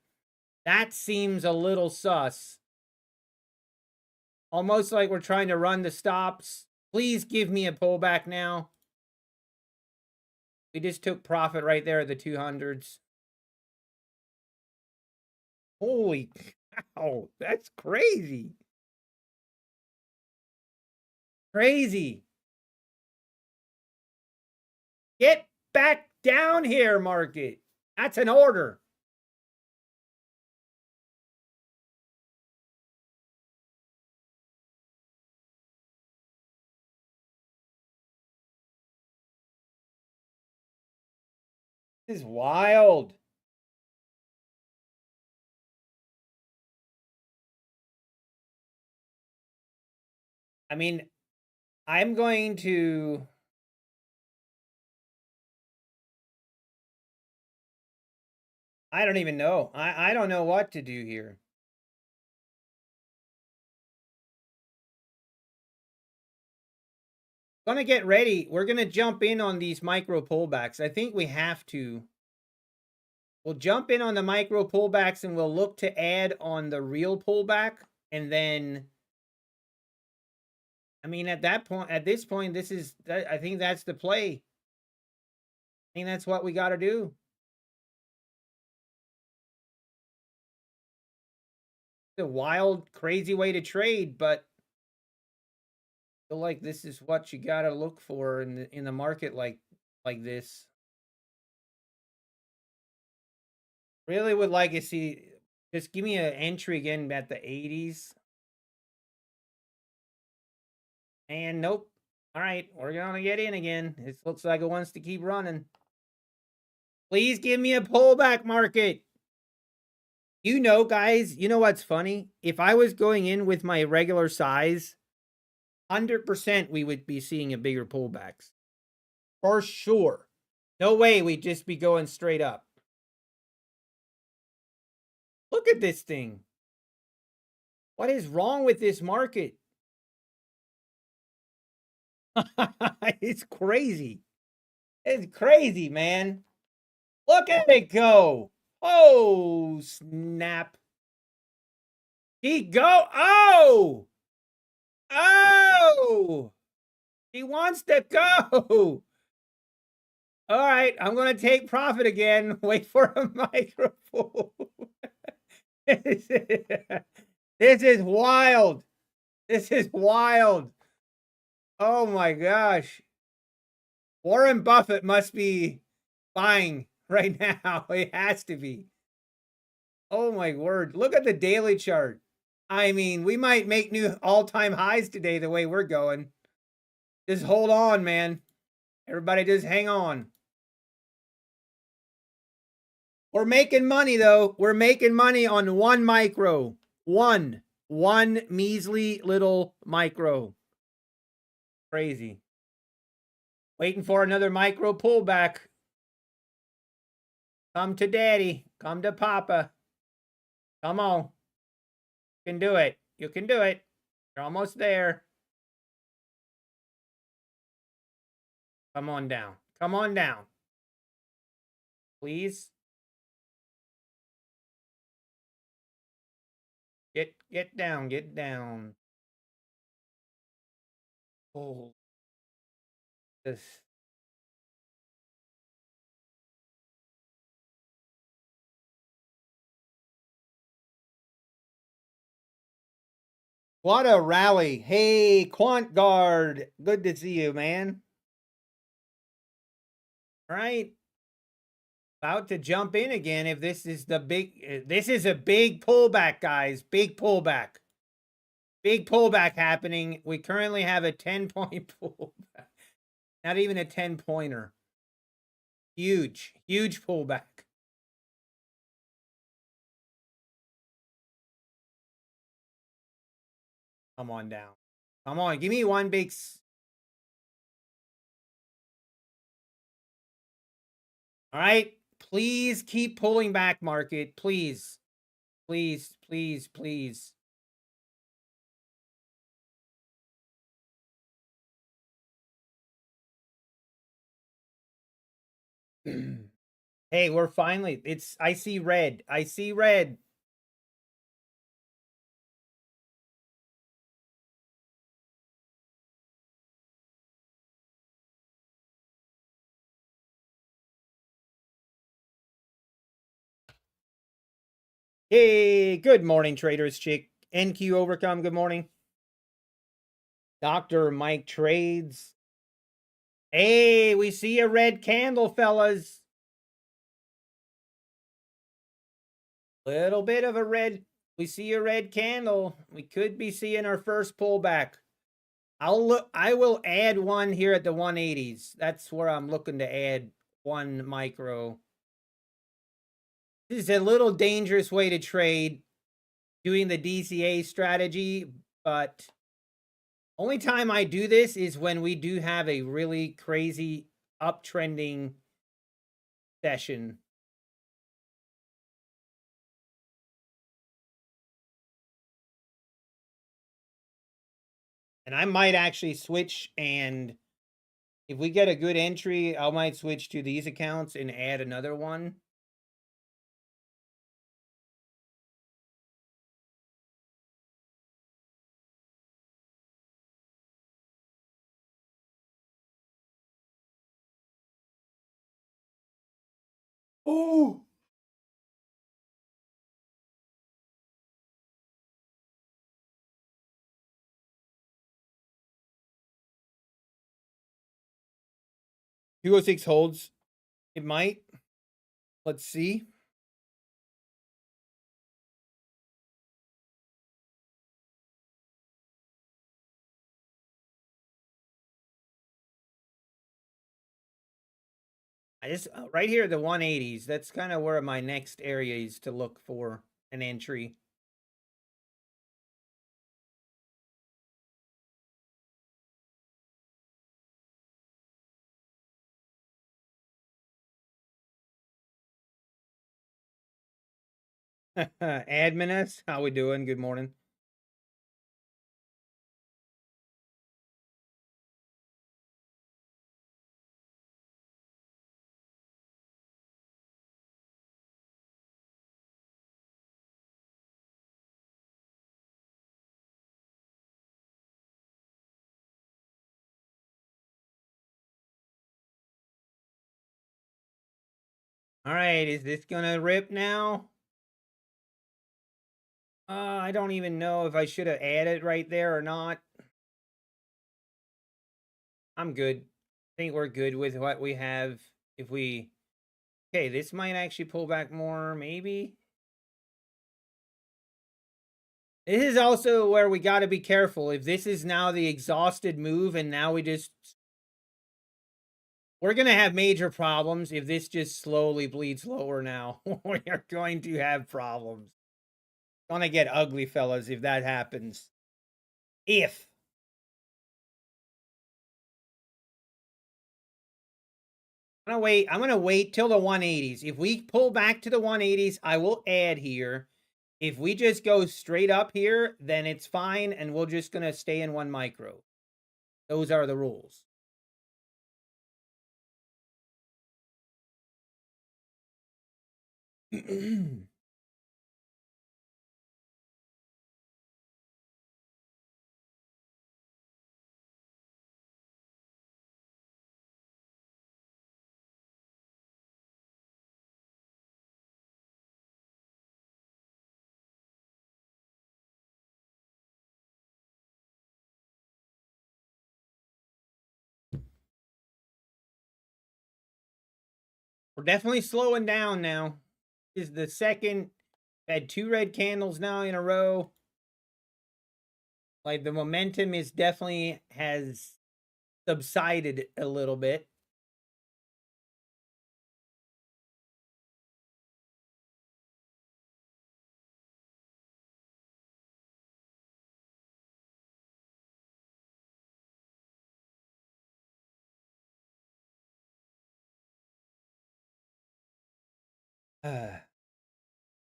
That seems a little sus. Almost like we're trying to run the stops. Please give me a pullback now. We just took profit right there at the 200s. Holy cow, that's crazy. Crazy. Get back down here, market. That's an order. This is wild. I mean, I'm going to... I don't even know. I don't know what to do here. Gonna get ready. We're gonna jump in on these micro pullbacks. I think we have to. We'll jump in on the micro pullbacks and we'll look to add on the real pullback. And then, I mean, at this point, I think that's the play. I think that's what we got to do. It's a wild, crazy way to trade, but I feel like this is what you got to look for in the market like this. Really would like to see, just give me an entry again at the 80s. And nope. All right, we're going to get in again. It looks like it wants to keep running. Please give me a pullback market. You know, guys, you know what's funny? If I was going in with my regular size, 100% we would be seeing a bigger pullbacks. For sure. No way we'd just be going straight up. Look at this thing. What is wrong with this market? It's crazy. It's crazy, man. Look at it go. Oh, snap. He go. Oh. Oh. He wants to go. All right, I'm going to take profit again. Wait for a microphone. This is wild. This is wild. Oh my gosh. Warren Buffett must be buying right now. It has to be. Oh my word. Look at the daily chart. I mean, we might make new all-time highs today the way we're going. Just hold on, man. Everybody just hang on. We're making money, though. We're making money on one micro. One measly little micro. Crazy. Waiting for another micro pullback. Come to daddy. Come to papa. Come on. You can do it. You can do it. You're almost there. Come on down. Come on down. Please. Get down. Get down. Oh. This. What a rally. Hey, Quant Guard. Good to see you, man. All right. About to jump in again if this is the big... This is a big pullback, guys. Big pullback. Big pullback happening. We currently have a 10-point pullback. Not even a 10-pointer. Huge. Huge pullback. Come on down. Come on. Give me one big... All right. Please keep pulling back, market. Please. Please, please, please. Hey, we're finally... I see red. I see red. Hey, good morning, traders. Chick. NQ Overcome, good morning. Dr. Mike Trades. Hey, we see a red candle, fellas. Little bit of a red. We see a red candle. We could be seeing our first pullback. I will add one here at the 180s. That's where I'm looking to add one micro. This is a little dangerous way to trade doing the DCA strategy, but Only time I do this is when we do have a really crazy uptrending session. And I might actually switch, and if we get a good entry, I might switch to these accounts and add another one. Oh! 206 holds. It might. Let's see. I just right here, the 180s. That's kind of where my next area is to look for an entry. Adminus, how we doing? Good morning. All right, is this gonna rip now? I don't even know if I should have added right there or not. I'm good. I think we're good with what we have. If we... Okay, this might actually pull back more, maybe. This is also where we got to be careful. If this is now the exhausted move and now we just... We're going to have major problems if this just slowly bleeds lower now. We are going to have problems. It's going to get ugly, fellas, if that happens. If. I'm going to wait till the 180s. If we pull back to the 180s, I will add here. If we just go straight up here, then it's fine, and we're just going to stay in 1 micro. Those are the rules. We're definitely slowing down now. This is the second. Had 2 red candles now in a row. Like, the momentum is definitely has subsided a little bit.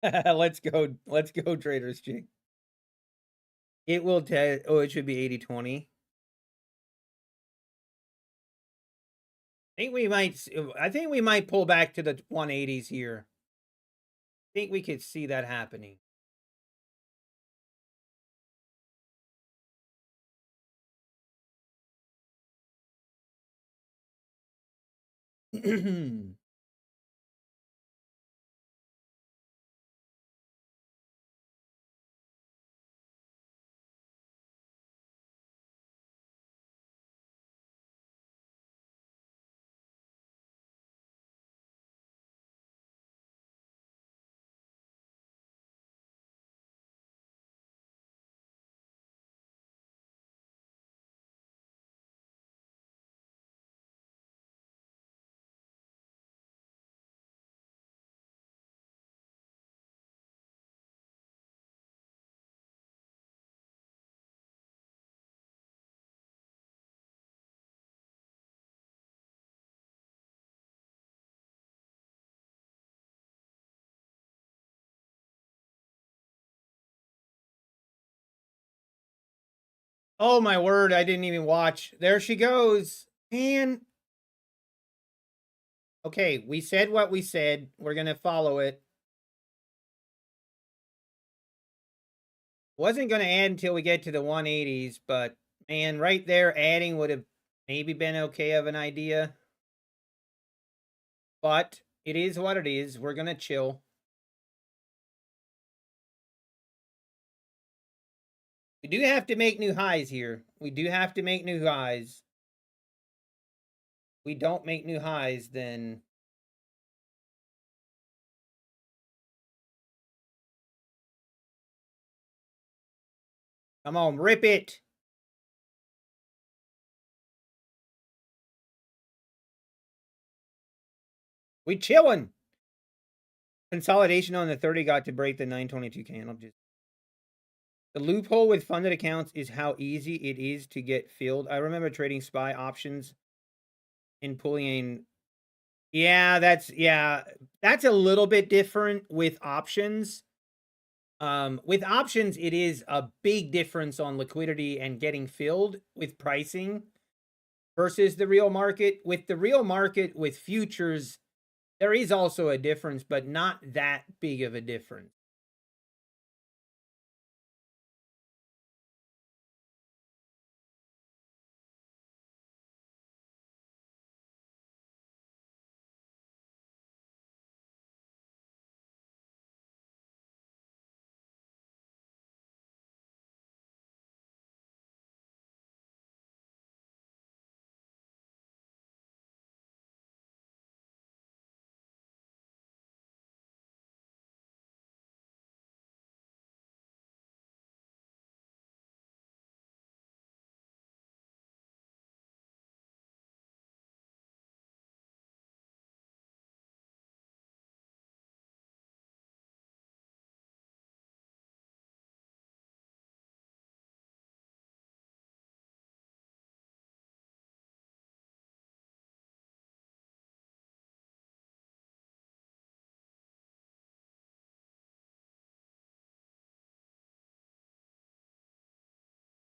Let's go. Let's go, Traders Chick. It will tell. Oh, it should be 80-20. I think we might pull back to the 180s here. I think we could see that happening. Oh my word, I didn't even watch. There she goes. Man. Okay, we said what we said. We're going to follow it. Wasn't going to add until we get to the 180s, but man, right there, adding would have maybe been okay of an idea. But it is what it is. We're going to chill. We do have to make new highs here. We do have to make new highs. If we don't make new highs, then come on, rip it. We chilling. Consolidation on the 30 got to break the 922 candle. The loophole with funded accounts is how easy it is to get filled. I remember trading SPY options and pulling in. Yeah, that's a little bit different with options. With options, it is a big difference on liquidity and getting filled with pricing versus the real market. With the real market, with futures, there is also a difference, but not that big of a difference.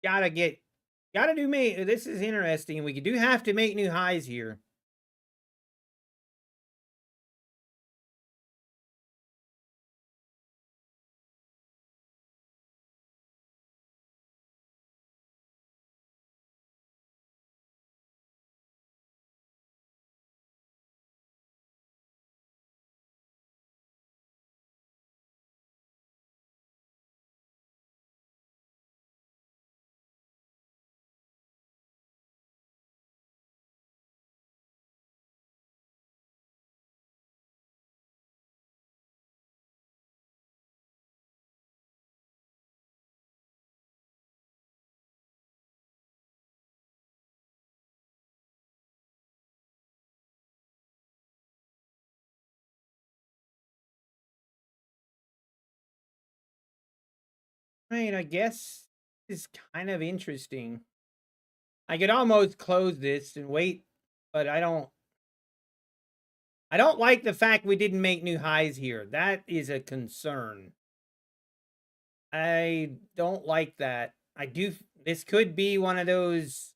Gotta do me. This is interesting. We do have to make new highs here. I mean, I guess it's kind of interesting. I could almost close this and wait, but I don't like the fact we didn't make new highs here. That is a concern. I don't like that. This could be one of those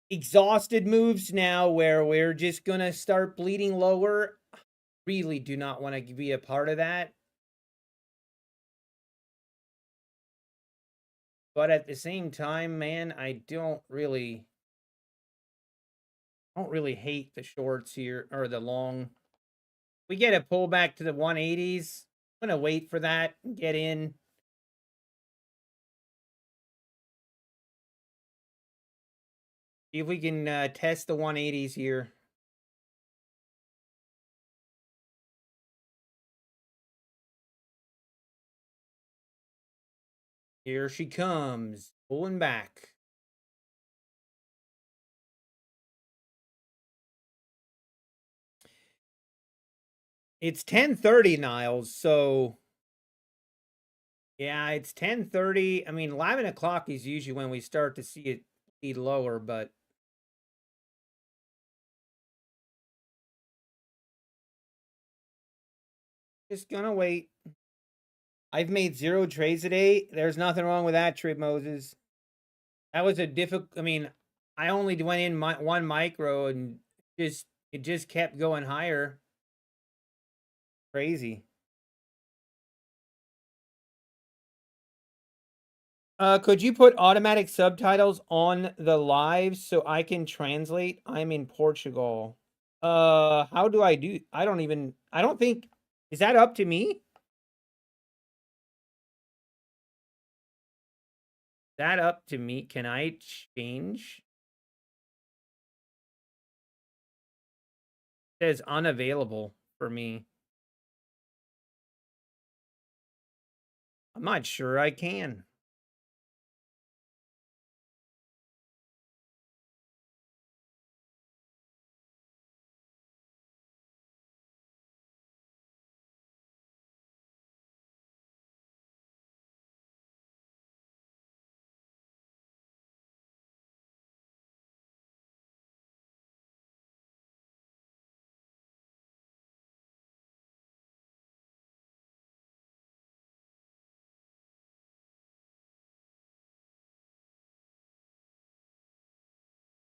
exhausted moves now where we're just going to start bleeding lower. Really do not want to be a part of that. But at the same time, man, I don't really hate the shorts here or the long. We get a pullback to the 180s. I'm going to wait for that and get in. See if we can test the 180s here. Here she comes, pulling back. It's 10:30, Niles, so yeah, it's 10:30. I mean, 11 o'clock is usually when we start to see it be lower, but just gonna wait. I've made 0 trades today. There's nothing wrong with that, Trip Moses. That was a difficult. I mean, I only went in one micro and it just kept going higher. Crazy. Could you put automatic subtitles on the live so I can translate? I'm in Portugal. How do I do? I don't think, is that up to me? That up to me? Can I change? It says unavailable for me. I'm not sure I can.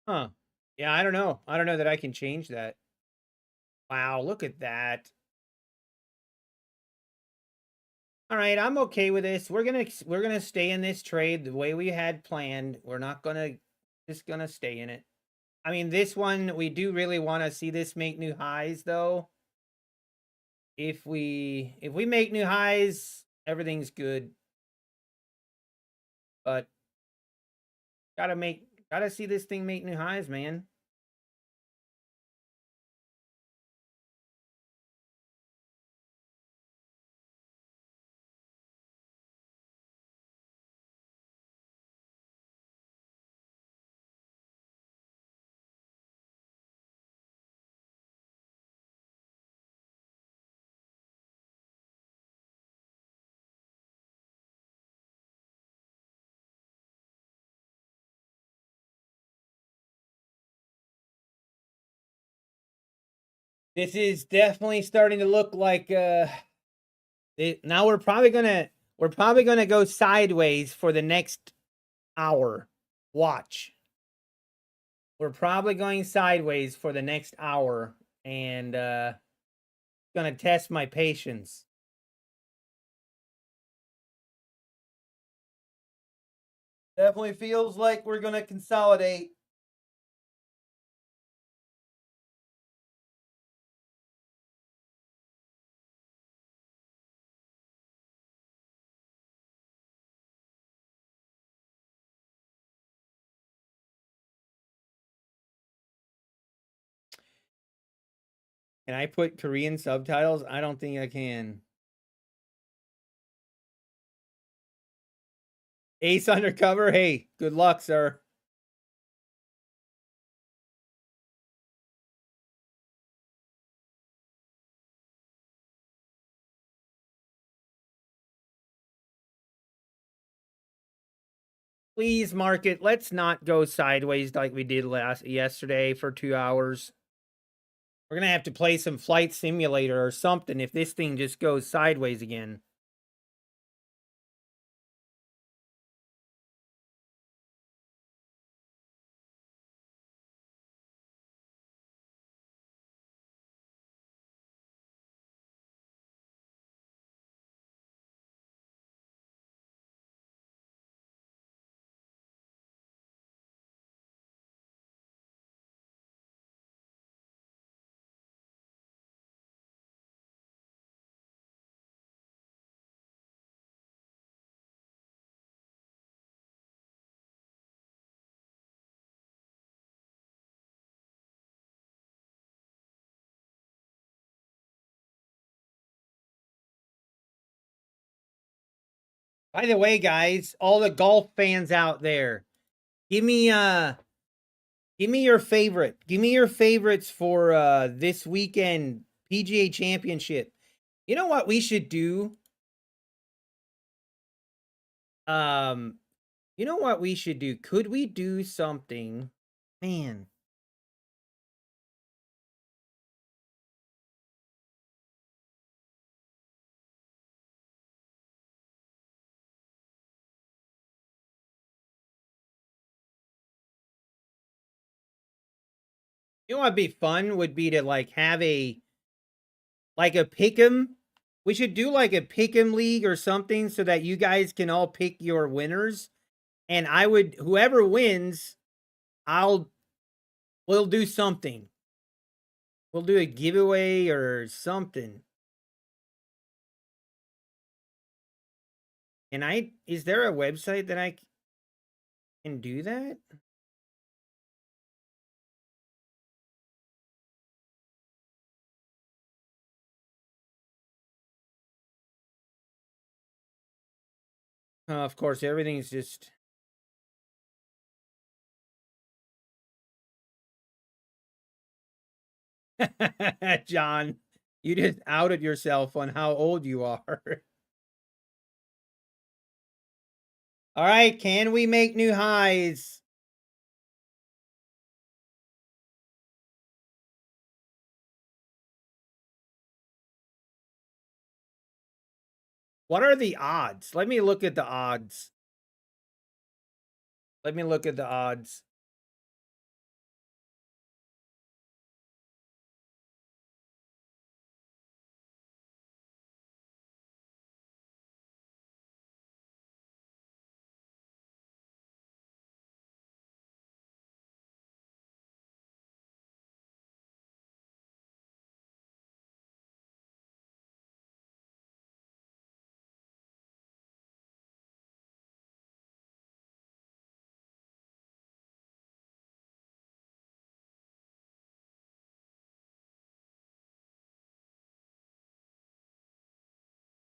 Huh. Yeah, I don't know. I don't know that I can change that. Wow, look at that. All right, I'm okay with this. We're gonna stay in this trade the way we had planned. We're not gonna just gonna stay in it. I mean, this one we do really want to see this make new highs though. If we make new highs, everything's good. But gotta see this thing make new highs, man. This is definitely starting to look like now we're probably gonna go sideways for the next hour. Watch. We're probably going sideways for the next hour and gonna test my patience. Definitely feels like we're gonna consolidate. Can I put Korean subtitles? I don't think I can. Ace undercover? Hey, good luck, sir. Please, market, let's not go sideways like we did yesterday for 2 hours. We're gonna have to play some flight simulator or something if this thing just goes sideways again. By the way, guys, all the golf fans out there, give me your favorite. Give me your favorites for this weekend PGA Championship. You know what we should do? Um, you know what we should do? Could we do something? Man. You know what'd be fun would be to like have like a pick'em. We should do like a pick'em league or something so that you guys can all pick your winners. And whoever wins, we'll do something. We'll do a giveaway or something. And is there a website that I can do that? Of course, everything's just. John, you just outed yourself on how old you are. All right, can we make new highs? What are the odds? Let me look at the odds. Let me look at the odds.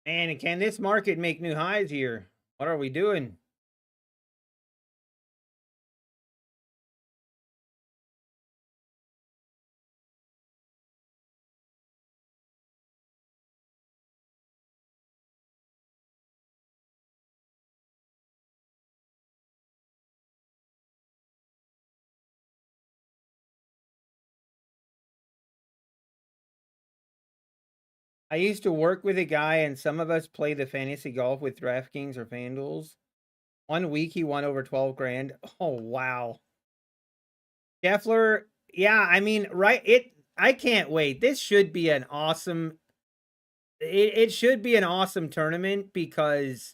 Man, can this market make new highs here? What are we doing? I used to work with a guy, and some of us play the fantasy golf with DraftKings or FanDuels. 1 week, he won over 12 grand. Oh, wow. Scheffler, yeah, I mean, I can't wait. This should be an awesome. It should be an awesome tournament because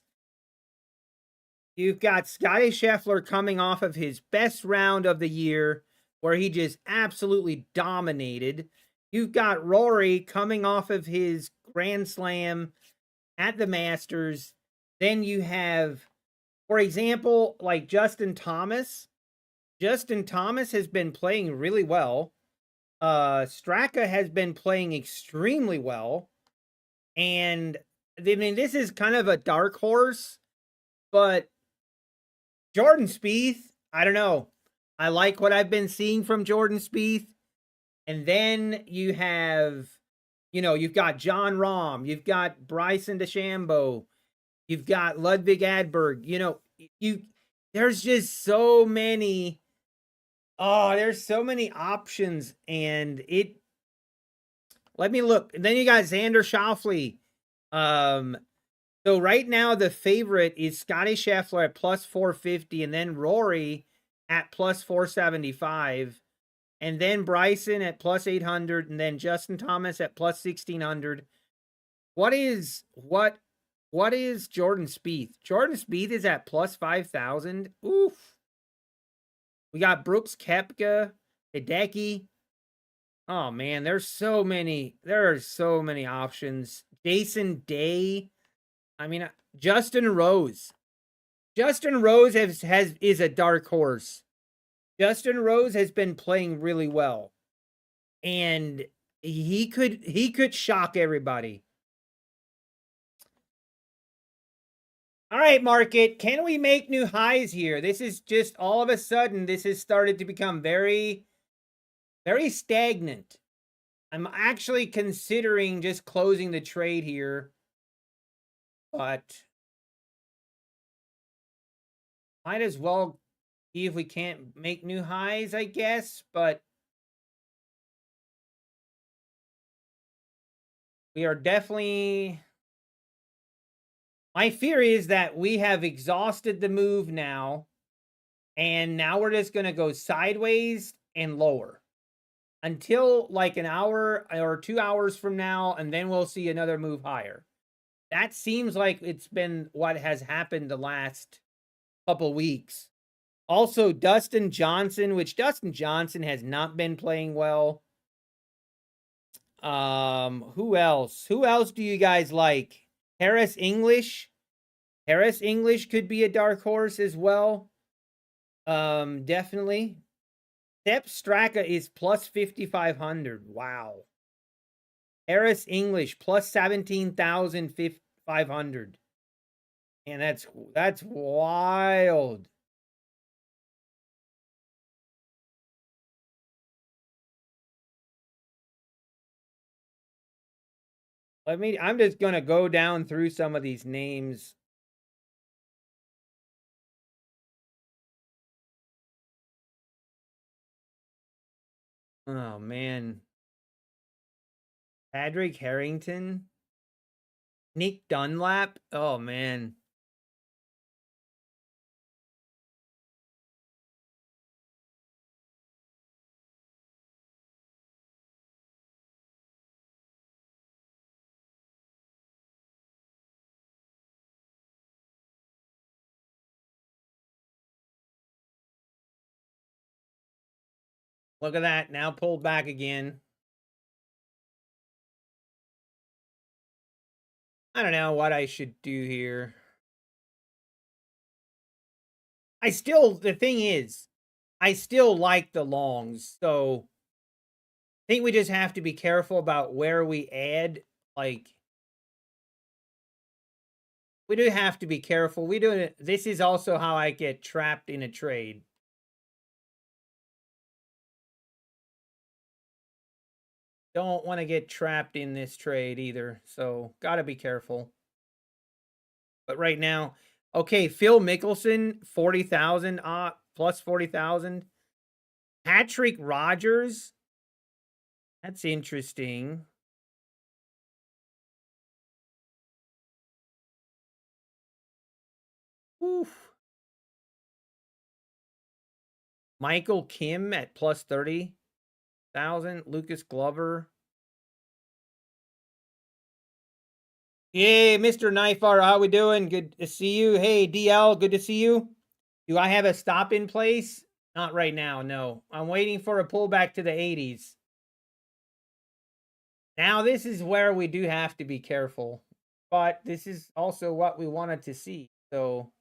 you've got Scotty Scheffler coming off of his best round of the year where he just absolutely dominated. You've got Rory coming off of his Grand Slam at the Masters. Then you have, for example, like Justin Thomas. Justin Thomas has been playing really well. Straka has been playing extremely well. And I mean, this is kind of a dark horse, but Jordan Spieth, I don't know. I like what I've been seeing from Jordan Spieth. And then you have, you've got John Rahm, you've got Bryson DeChambeau, you've got Ludwig Adberg. There's just so many. Oh, there's so many options, and let me look. And then you got Xander Schauffele. So right now the favorite is Scotty Scheffler at plus 450, and then Rory at plus 475, and then Bryson at plus 800, and then Justin Thomas at plus 1600. What is Jordan Spieth? Jordan Spieth is at plus 5,000. Oof. We got Brooks Koepka, Hideki. Oh man, there are so many options. Jason Day. I mean, Justin Rose. Justin Rose is a dark horse. Justin Rose has been playing really well. And he could shock everybody. All right, market, can we make new highs here? This is just all of a sudden, this has started to become very, very stagnant. I'm actually considering just closing the trade here, but might as well see if we can't make new highs, I guess, but we are definitely. My fear is that we have exhausted the move now, and now we're just going to go sideways and lower. until like an hour or 2 hours from now, and then we'll see another move higher. That seems like it's been what has happened the last couple weeks. Also, Dustin Johnson, which Dustin Johnson has not been playing well. Who else? Who else do you guys like? Harris English. Harris English could be a dark horse as well. Definitely. Sepp Straka is plus 5,500. Wow. Harris English plus 17,500. And that's wild. I'm just gonna go down through some of these names. Oh man. Patrick Harrington. Nick Dunlap. Oh man. Look at that. Now pulled back again. I don't know what I should do here. The thing is, I still like the longs. So I think we just have to be careful about where we add. Like, we do have to be careful. This is also how I get trapped in a trade. Don't want to get trapped in this trade either. So gotta be careful. But right now, okay, Phil Mickelson, 40,000, plus 40,000. Patrick Rogers. That's interesting. Oof. Michael Kim at plus 30,000. Lucas Glover. Hey, Mr. Knifear, how we doing? Good to see you. Hey, DL, good to see you. Do I have a stop in place? Not right now, no. I'm waiting for a pullback to the 80s. Now, this is where we do have to be careful. But this is also what we wanted to see. So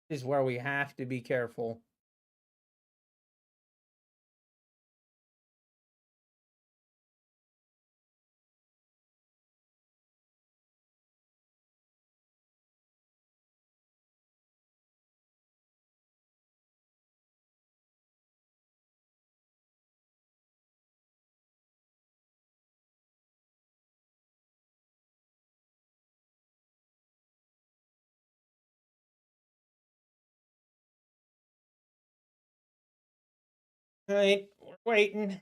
this is where we have to be careful. All right, we're waiting.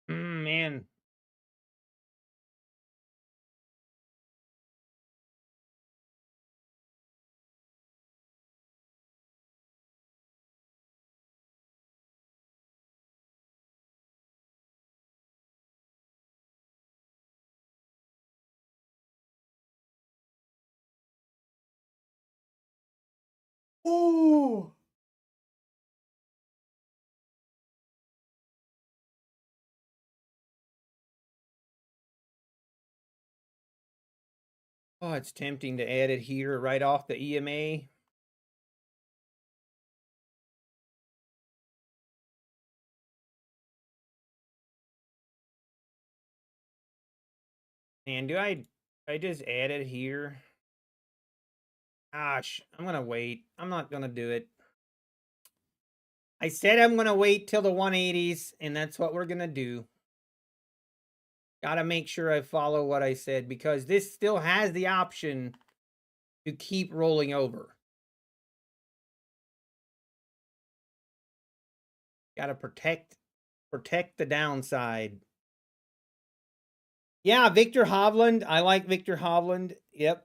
Man. Ooh. Oh, it's tempting to add it here right off the EMA. And do I just add it here? Gosh, I'm gonna wait. I'm not gonna do it. I said I'm gonna wait till the 180s, and that's what we're gonna do. Gotta make sure I follow what I said because this still has the option to keep rolling over. Gotta protect the downside. Yeah, Victor Hovland. I like Victor Hovland. Yep.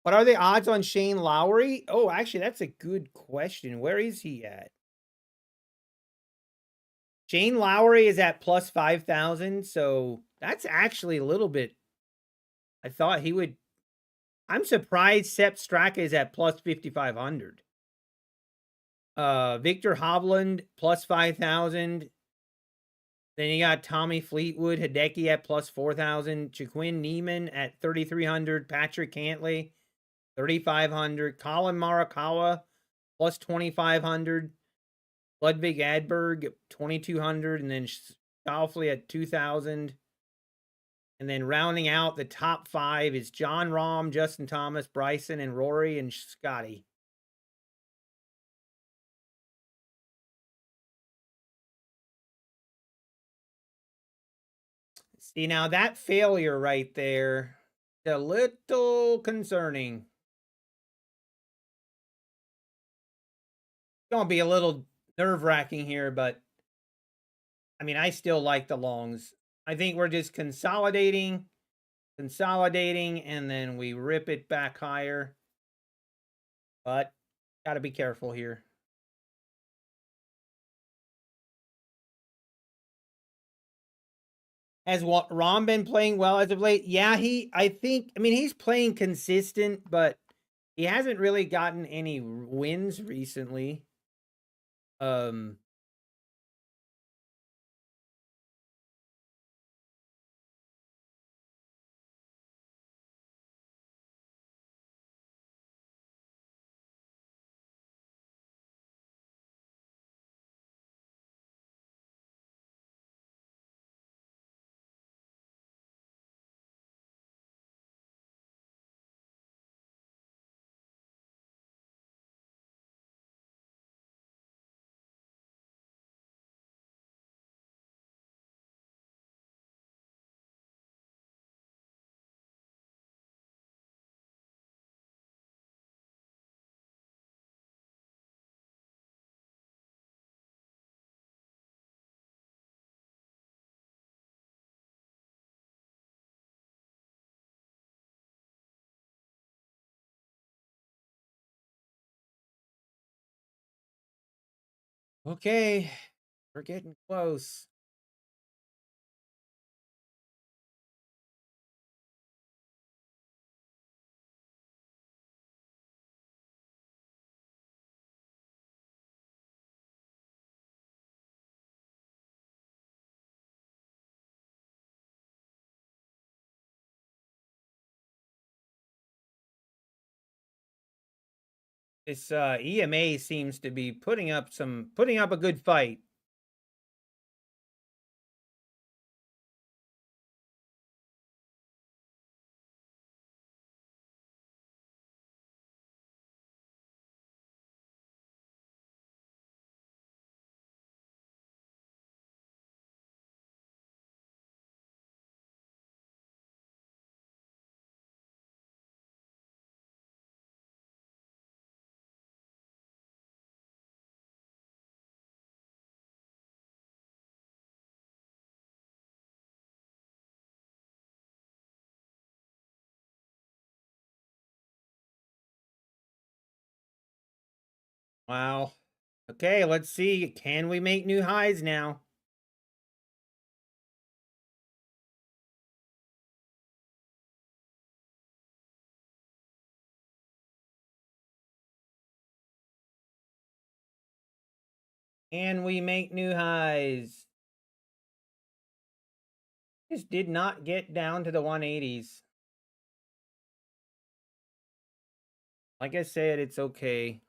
What are the odds on Shane Lowry? Oh, actually, that's a good question. Where is he at? Shane Lowry is at plus 5,000. So that's actually a little bit. I thought he would. I'm surprised Sepp Straka is at plus 5,500. Victor Hovland plus 5,000. Then you got Tommy Fleetwood, Hideki at plus 4,000. Jaquin Neiman at 3,300. Patrick Cantlay, 3,500. Colin Morikawa plus 2,500. Ludwig Adberg, 2,200. And then Schauffele at 2,000. And then rounding out the top 5 is John Rahm, Justin Thomas, Bryson, and Rory, and Scotty. See, now that failure right there, a little concerning. It's going to be a little nerve-wracking here, but I mean, I still like the longs. I think we're just consolidating, and then we rip it back higher. But got to be careful here. Has Rahm been playing well as of late? Yeah, I mean, he's playing consistent, but he hasn't really gotten any wins recently. Okay, we're getting close. This EMA seems to be putting up a good fight. Wow. Okay, let's see. Can we make new highs now? Can we make new highs? Just did not get down to the 180s. Like I said, it's okay.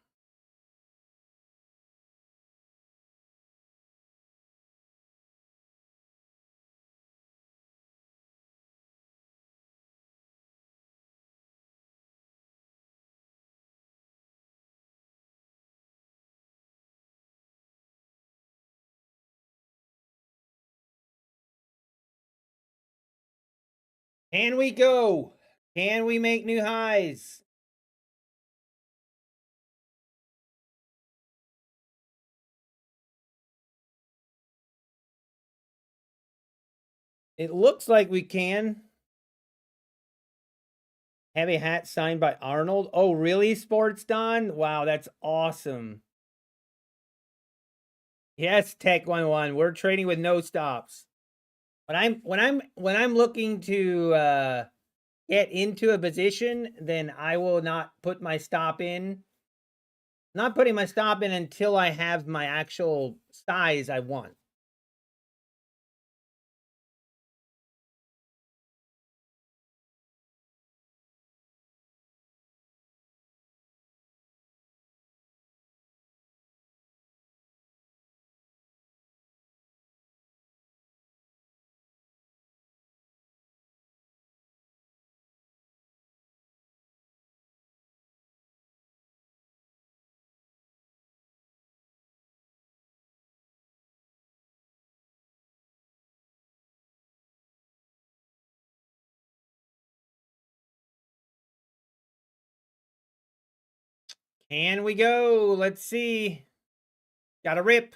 Can we go? Can we make new highs? It looks like we can. Heavy hat signed by Arnold. Oh, really, Sports Don? Wow, that's awesome. Yes, Tech 11. We're trading with no stops. But when I'm looking to get into a position, then I will not put my stop in. Not putting my stop in until I have my actual size I want. Can we go? Let's see. Gotta rip.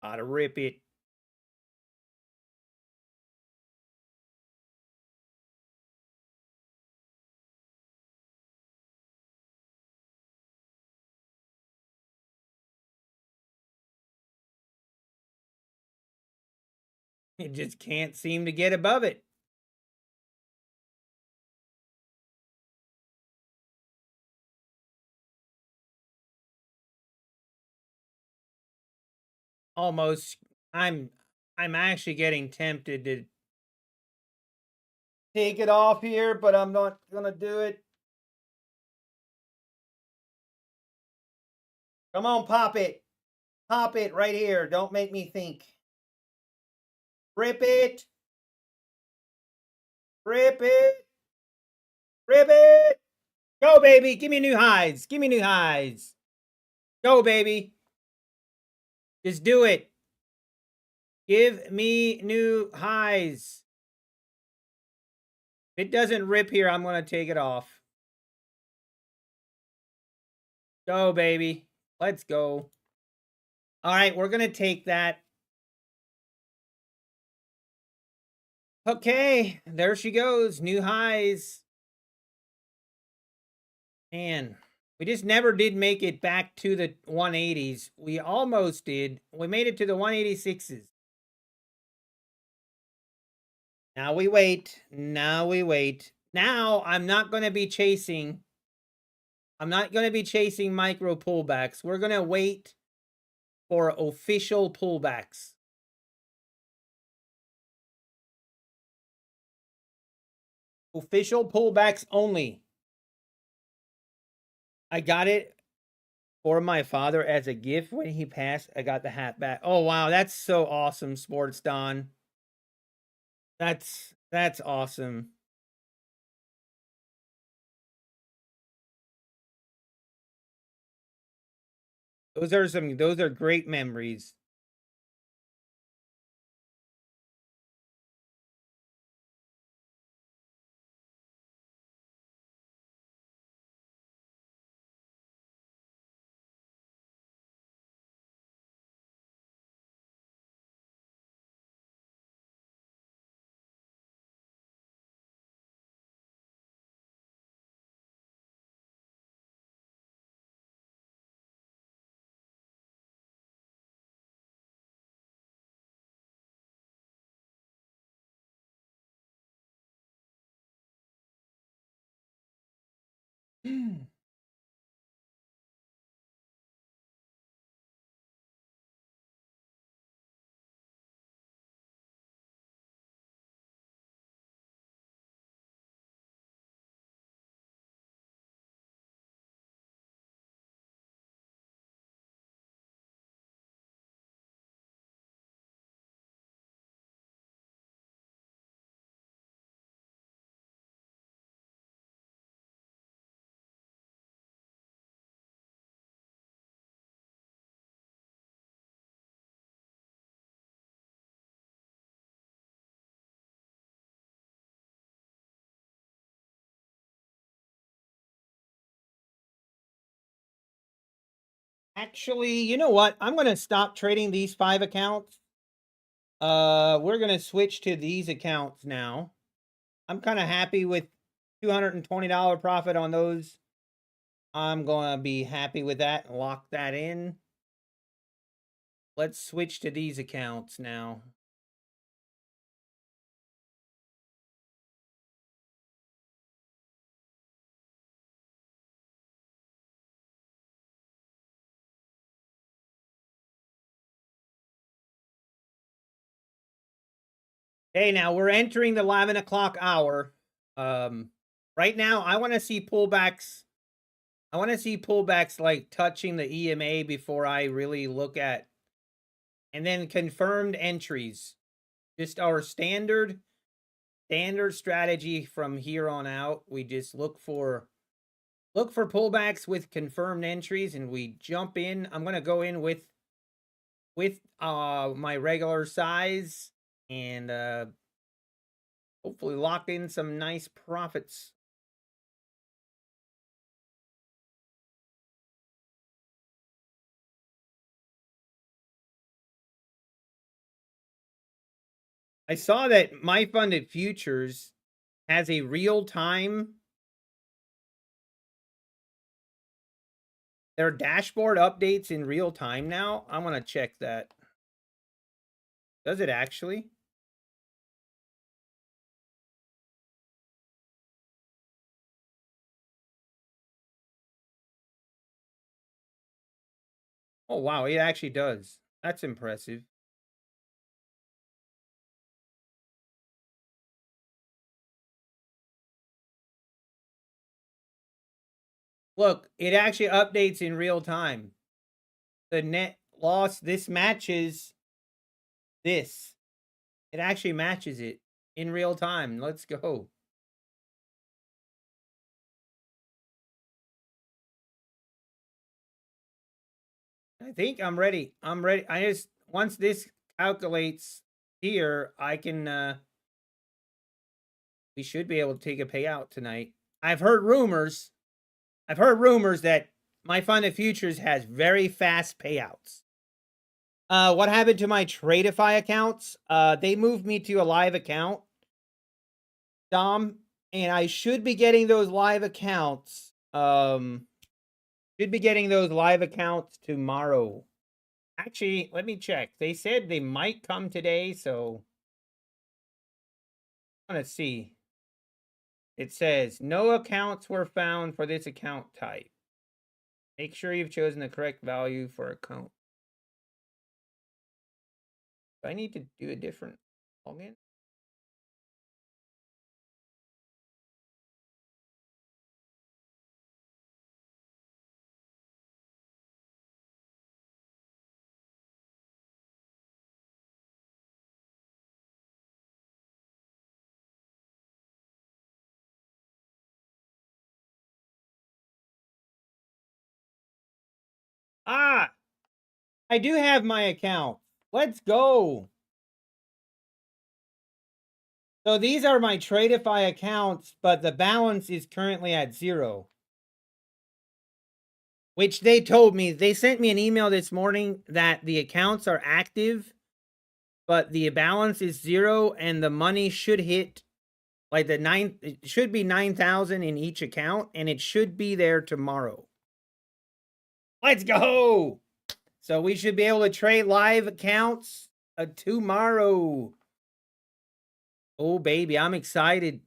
Gotta rip it. It just can't seem to get above it. Almost. I'm actually getting tempted to take it off here, but I'm not gonna do it. Come on, pop it. Pop it right here. Don't make me think. Rip it. Rip it. Rip it. Go, baby. Give me new highs. Give me new highs. Go, baby. Just do it. Give me new highs. If it doesn't rip here, I'm going to take it off. Go, baby. Let's go. All right, we're going to take that. Okay, there she goes. New highs. Man, we just never did make it back to the 180s. We almost did. We made it to the 186s. Now we wait. Now we wait. Now I'm not going to be chasing. I'm not going to be chasing micro pullbacks. We're going to wait for official pullbacks. Official pullbacks only. I got it for my father as a gift when he passed. I got the hat back. Oh wow, that's so awesome, Sports Don. That's awesome. Those are great memories. Actually, you know what? I'm going to stop trading these 5 accounts. We're going to switch to these accounts now. I'm kind of happy with $220 profit on those. I'm going to be happy with that and lock that in. Let's switch to these accounts now. Okay, now we're entering the 11 o'clock hour. Right now, I want to see pullbacks. I want to see pullbacks like touching the EMA before I really look at. And then confirmed entries. Just our standard strategy from here on out. We just look for pullbacks with confirmed entries and we jump in. I'm going to go in with my regular size and hopefully lock in some nice profits. I saw that My Funded Futures has a real-time, their dashboard updates in real time now. I want to check that. Does it actually? Oh, wow, it actually does. That's impressive. Look, it actually updates in real time. The net loss, this matches this. It actually matches it in real time. Let's go. I think I'm ready. I'm ready. I just, once this calculates here, I can, we should be able to take a payout tonight. I've heard rumors that My Funded Futures has very fast payouts. What happened to my Tradeify accounts? They moved me to a live account, Dom, and I should be getting those live accounts. Should be getting those live accounts tomorrow. Actually, let me check. They said they might come today, so I want to see. It says no accounts were found for this account type. Make sure you've chosen the correct value for account. Do I need to do a different login? Ah, I do have my account. Let's go. So these are my Tradeify accounts, but the balance is currently at 0. Which they told me, they sent me an email this morning that the accounts are active, but the balance is 0 and the money should hit like it should be 9,000 in each account and it should be there tomorrow. Let's go. So we should be able to trade live accounts tomorrow. Oh baby, I'm excited.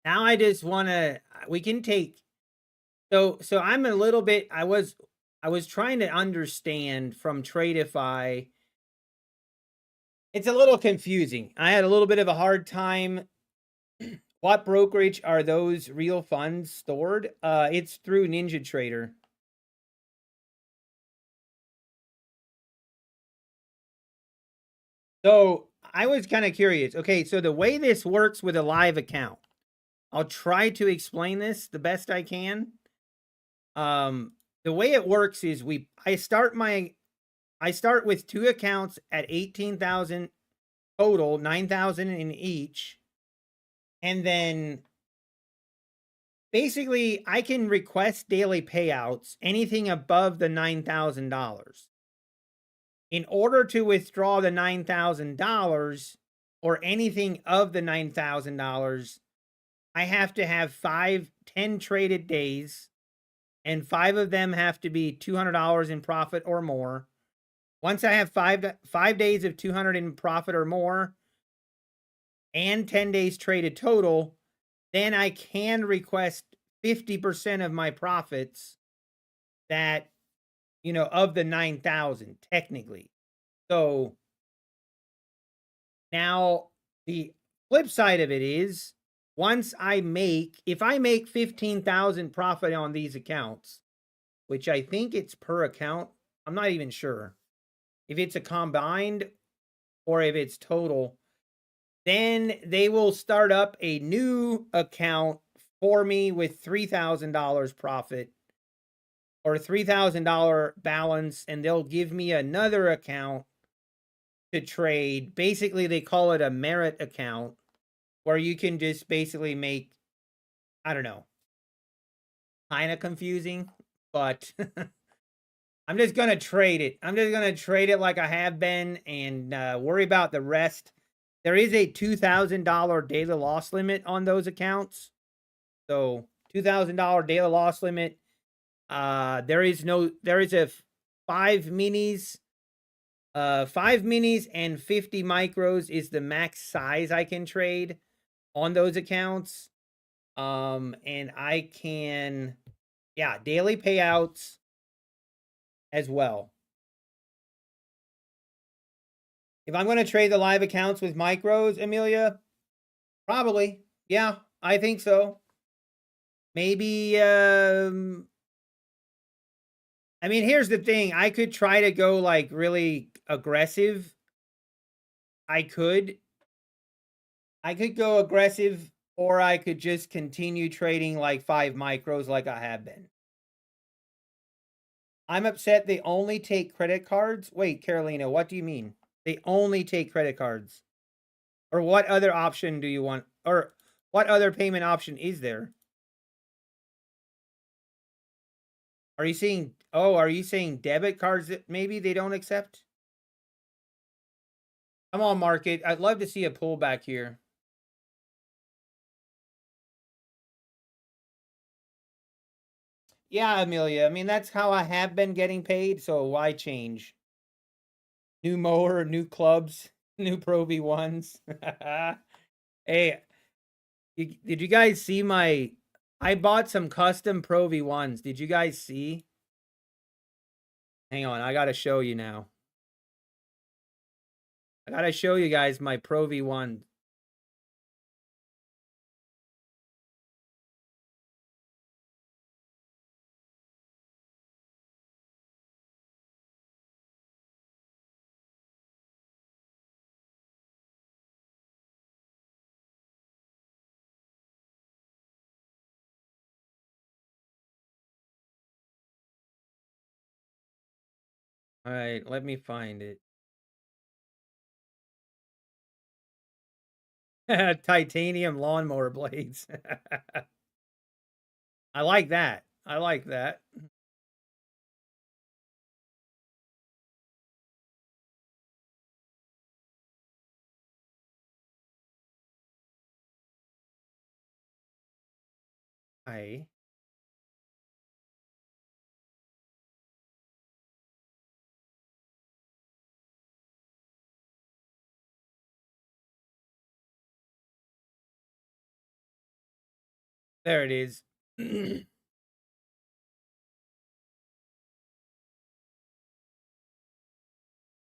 Now I just want to, we can take, so I'm a little bit, I was trying to understand from Tradeify. It's a little confusing. I had a little bit of a hard time. What brokerage are those real funds stored? It's through Ninja Trader. So I was kind of curious. Okay, so the way this works with a live account, I'll try to explain this the best I can. The way it works is I start with 2 accounts at 18,000 total, 9,000 in each. And then basically I can request daily payouts, anything above the $9,000. In order to withdraw the $9,000 or anything of the $9,000, I have to have 10 traded days, and 5 of them have to be $200 in profit or more. Once I have 5 days of 200 in profit or more and 10 days traded total, then I can request 50% of my profits that, of the 9,000 technically. So now the flip side of it is, if I make 15,000 profit on these accounts, which I think it's per account, I'm not even sure if it's a combined or if it's total, then they will start up a new account for me with $3,000 profit or $3,000 balance, and they'll give me another account to trade. Basically, they call it a merit account, where you can just basically make, I don't know, kind of confusing, but I'm just going to trade it. I'm just going to trade it like I have been and worry about the rest. There is a $2,000 daily loss limit on those accounts. So $2,000 daily loss limit. There is a 5 minis. 5 minis and 50 micros is the max size I can trade on those accounts. And I can, daily payouts as well. If I'm going to trade the live accounts with micros, Amelia, probably. Yeah, I think so. Maybe, I mean, here's the thing. I could try to go like really aggressive. I could go aggressive, or I could just continue trading like 5 micros like I have been. I'm upset they only take credit cards. Wait, Carolina, what do you mean? They only take credit cards? Or what other option do you want? Or what other payment option is there? Are you saying debit cards that maybe they don't accept? Come on, market. I'd love to see a pullback here. Yeah, Amelia. I mean, that's how I have been getting paid, so why change? New mower, new clubs, new Pro V1s. Hey, did you guys see I bought some custom Pro V1s. Did you guys see? Hang on, I gotta show you now. I gotta show you guys my Pro V1. All right, let me find it. Titanium lawnmower blades. I like that. I like that. Hi. There it is.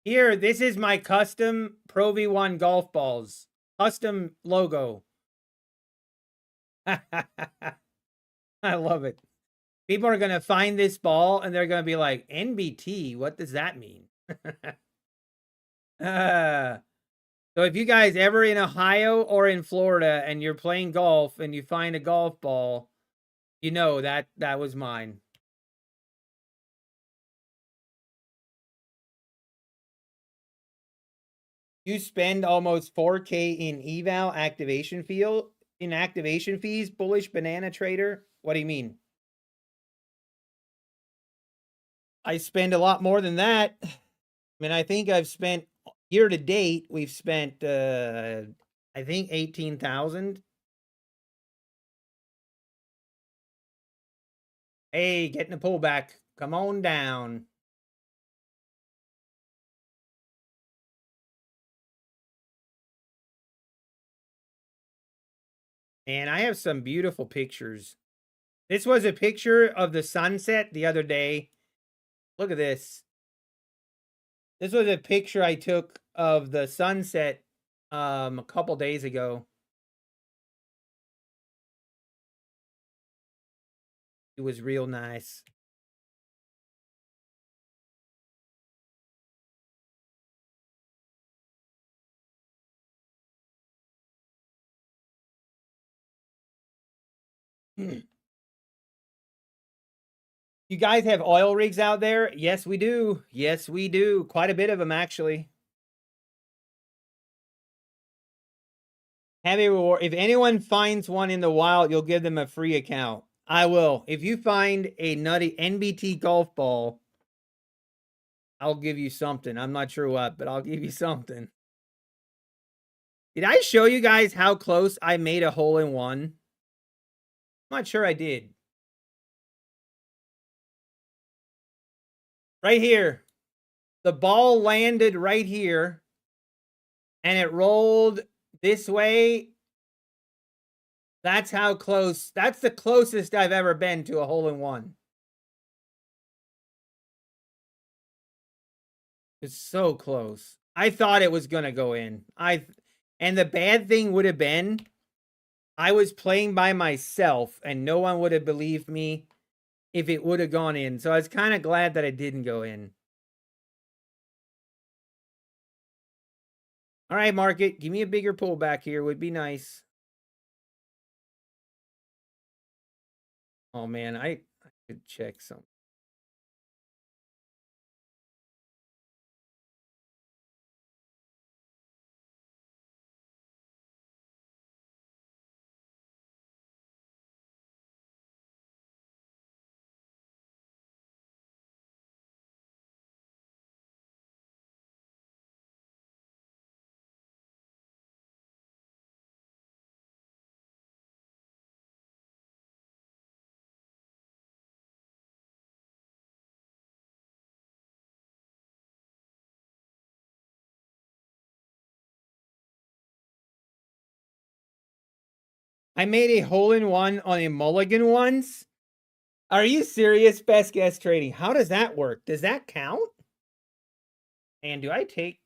Here, this is my custom Pro V1 golf balls. Custom logo. I love it. People are going to find this ball and they're going to be like, NBT, what does that mean? So if you guys ever in Ohio or in Florida and you're playing golf and you find a golf ball, you know that was mine. You spend almost 4K in eval activation Inactivation fees, bullish banana trader. What do you mean? I spend a lot more than that. I mean, I think I've spent year to date, we've spent I think 18,000. Hey, getting a pullback. Come on down. And I have some beautiful pictures. This was a picture of the sunset the other day. Look at this. This was a picture I took of the sunset a couple days ago. It was real nice. You guys have oil rigs out there? Yes, we do. Yes, we do. Quite a bit of them, actually. Heavy reward. If anyone finds one in the wild, you'll give them a free account. I will. If you find a nutty NBT golf ball, I'll give you something. I'm not sure what, but I'll give you something. Did I show you guys how close I made a hole-in-one? I'm not sure I did. Right here. The ball landed right here. And it rolled this way. That's how close. That's the closest I've ever been to a hole-in-one. It's so close. I thought it was going to go in. And the bad thing would have been I was playing by myself and no one would have believed me if it would have gone in. So I was kind of glad that it didn't go in. All right, market, give me a bigger pullback here. Would be nice. Oh, man, I could check some. I made a hole-in-one on a mulligan once. Are you serious? Best guess trading. How does that work? Does that count? And do I take...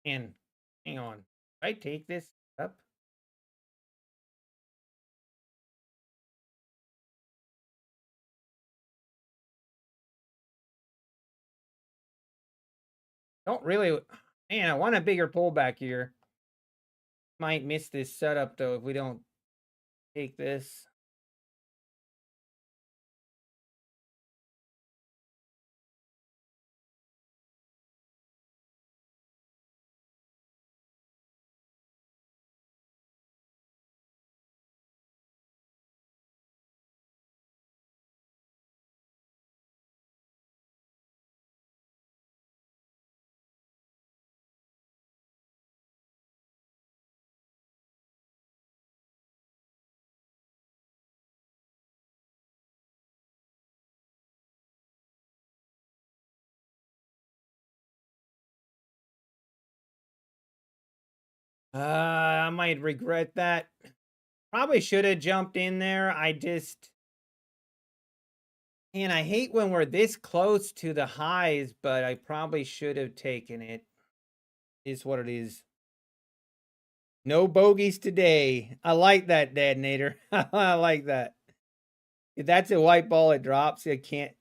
And hang on. Do I take this up? Don't really... Man, I want a bigger pullback here. Might miss this setup, though, if we don't take this. I might regret that. Probably should have jumped in there. Man, I hate when we're this close to the highs, but I probably should have taken it. Is what it is. No bogeys today. I like that, Dadnator. I like that. If that's a white ball, it drops. It can't.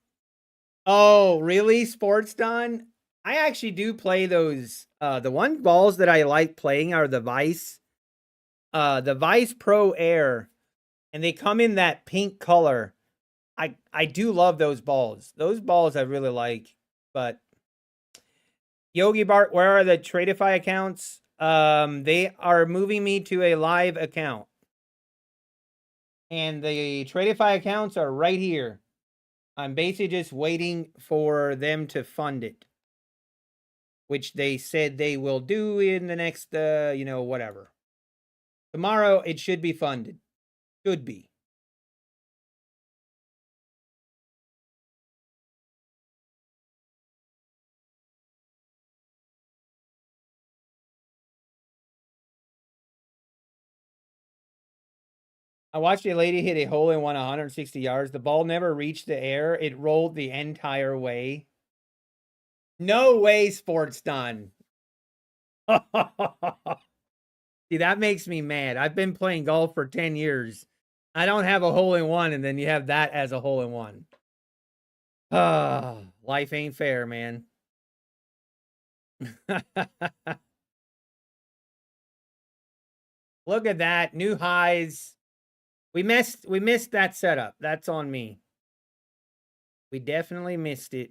Oh, really? Sports Don? I actually do play those. The one balls that I like playing are the Vice Pro Air, and they come in that pink color. I do love those balls. Those balls I really like, but Yogi Bart, where are the Tradify accounts? They are moving me to a live account. And the Tradify accounts are right here. I'm basically just waiting for them to fund it, which they said they will do in the next, whatever. Tomorrow, it should be funded. Should be. I watched a lady hit a hole in one 160 yards. The ball never reached the air. It rolled the entire way. No way, Sports Done. See, that makes me mad. I've been playing golf for 10 years. I don't have a hole in one, and then you have that as a hole in one. Life ain't fair, man. Look at that. New highs. We missed that setup. That's on me. We definitely missed it.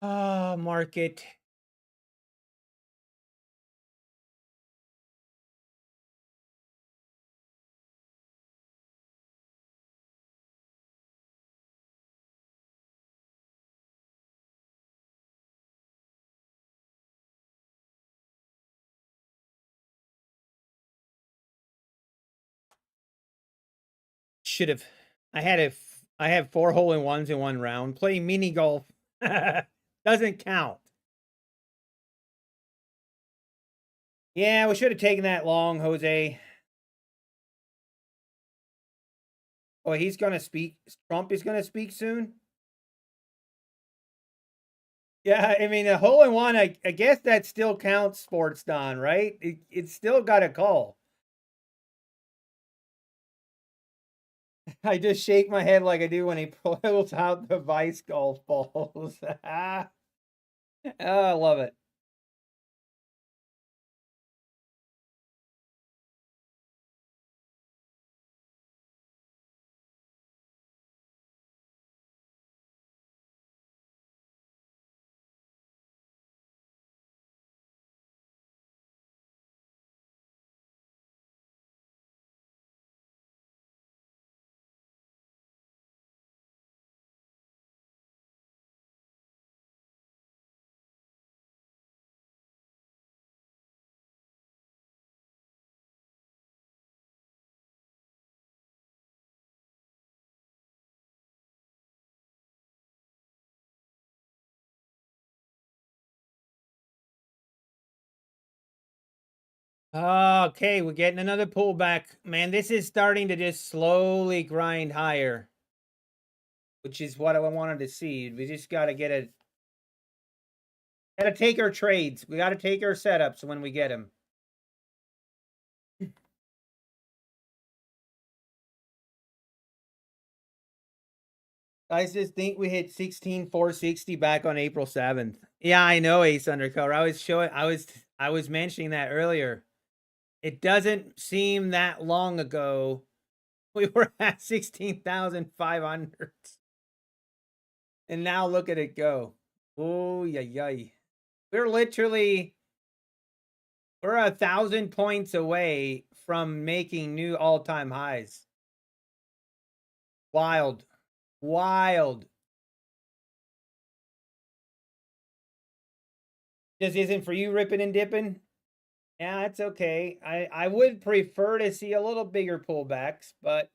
Market. Should have. I have 4 hole in ones in one round. Playing mini golf doesn't count. Yeah, we should have taken that long, Jose. Oh, he's gonna speak. Trump is gonna speak soon. Yeah, I mean, a hole in one, I guess that still counts, Sports Don, right? It's still got a call. I just shake my head like I do when he pulls out the vice golf balls. Oh, I love it. Okay, we're getting another pullback. Man, this is starting to just slowly grind higher, which is what I wanted to see. We just got to gotta take our trades. We got to take our setups when we get them. I just think we hit 16,460 back on April 7th. Yeah, I know, Ace Undercover. I was mentioning that earlier. It doesn't seem that long ago we were at 16,500. And now look at it go. Oh, yay. We're 1,000 points away from making new all-time highs. Wild. This isn't for you, ripping and dipping. Yeah, it's okay. I would prefer to see a little bigger pullbacks, but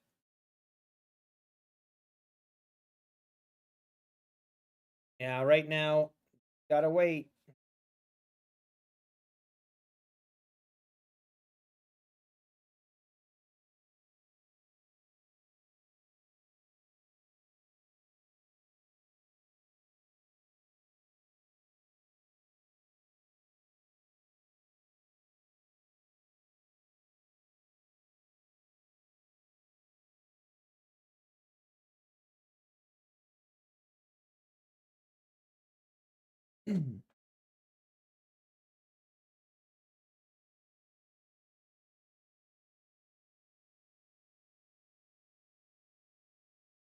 Yeah, right now, gotta wait.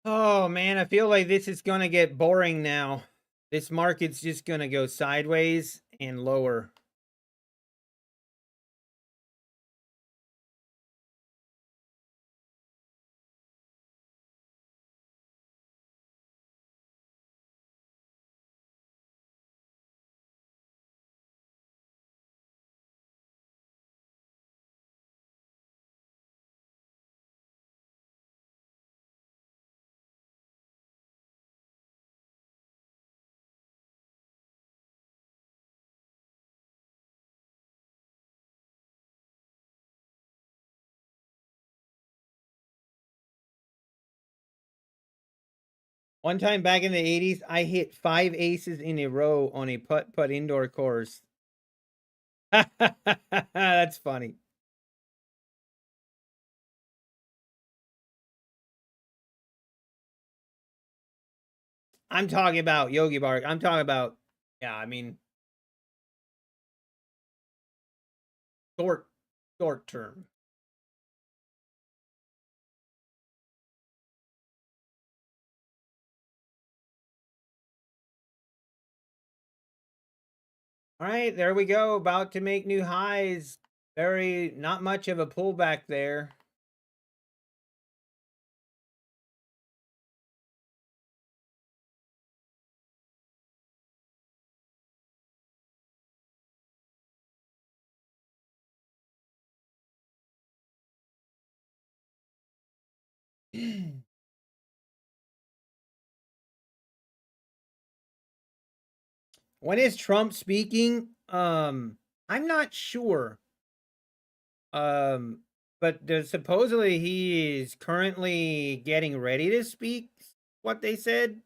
Oh man, I feel like this is gonna get boring now. This market's just gonna go sideways and lower. One time back in the 80s, I hit 5 aces in a row on a putt-putt indoor course. That's funny. I'm talking about Yogi Bar. I'm talking about, yeah, I mean, short, short term. All right, there we go. About to make new highs. Very, not much of a pullback there. When is Trump speaking? I'm not sure. Um, but supposedly he is currently getting ready to speak. What they said.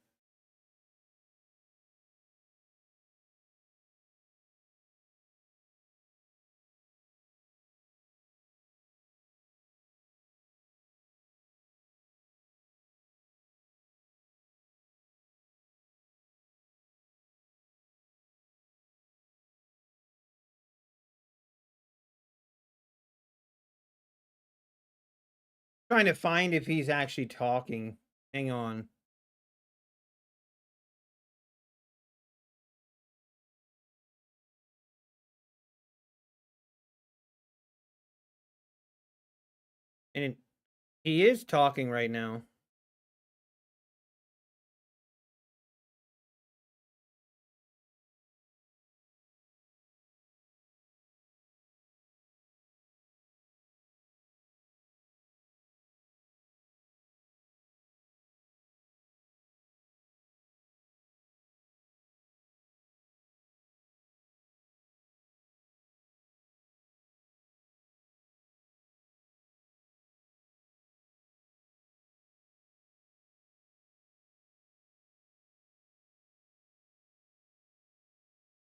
Trying to find if he's actually talking. Hang on. And he is talking right now.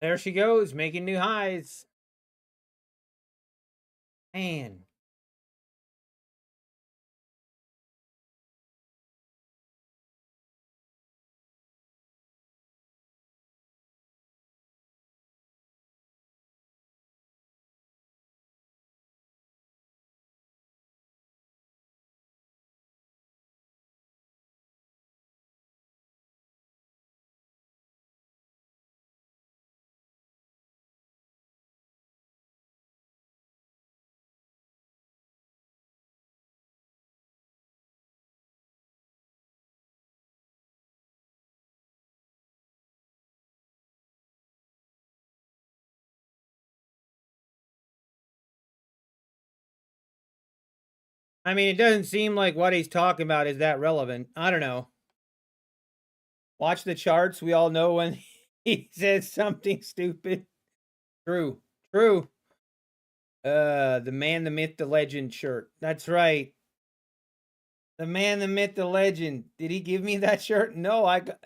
There she goes, making new highs. Man. I mean, it doesn't seem like what he's talking about is that relevant. I don't know. Watch the charts. We all know when he says something stupid. True. True. The man, the myth, the legend shirt. That's right. The man, the myth, the legend. Did he give me that shirt? No, I got.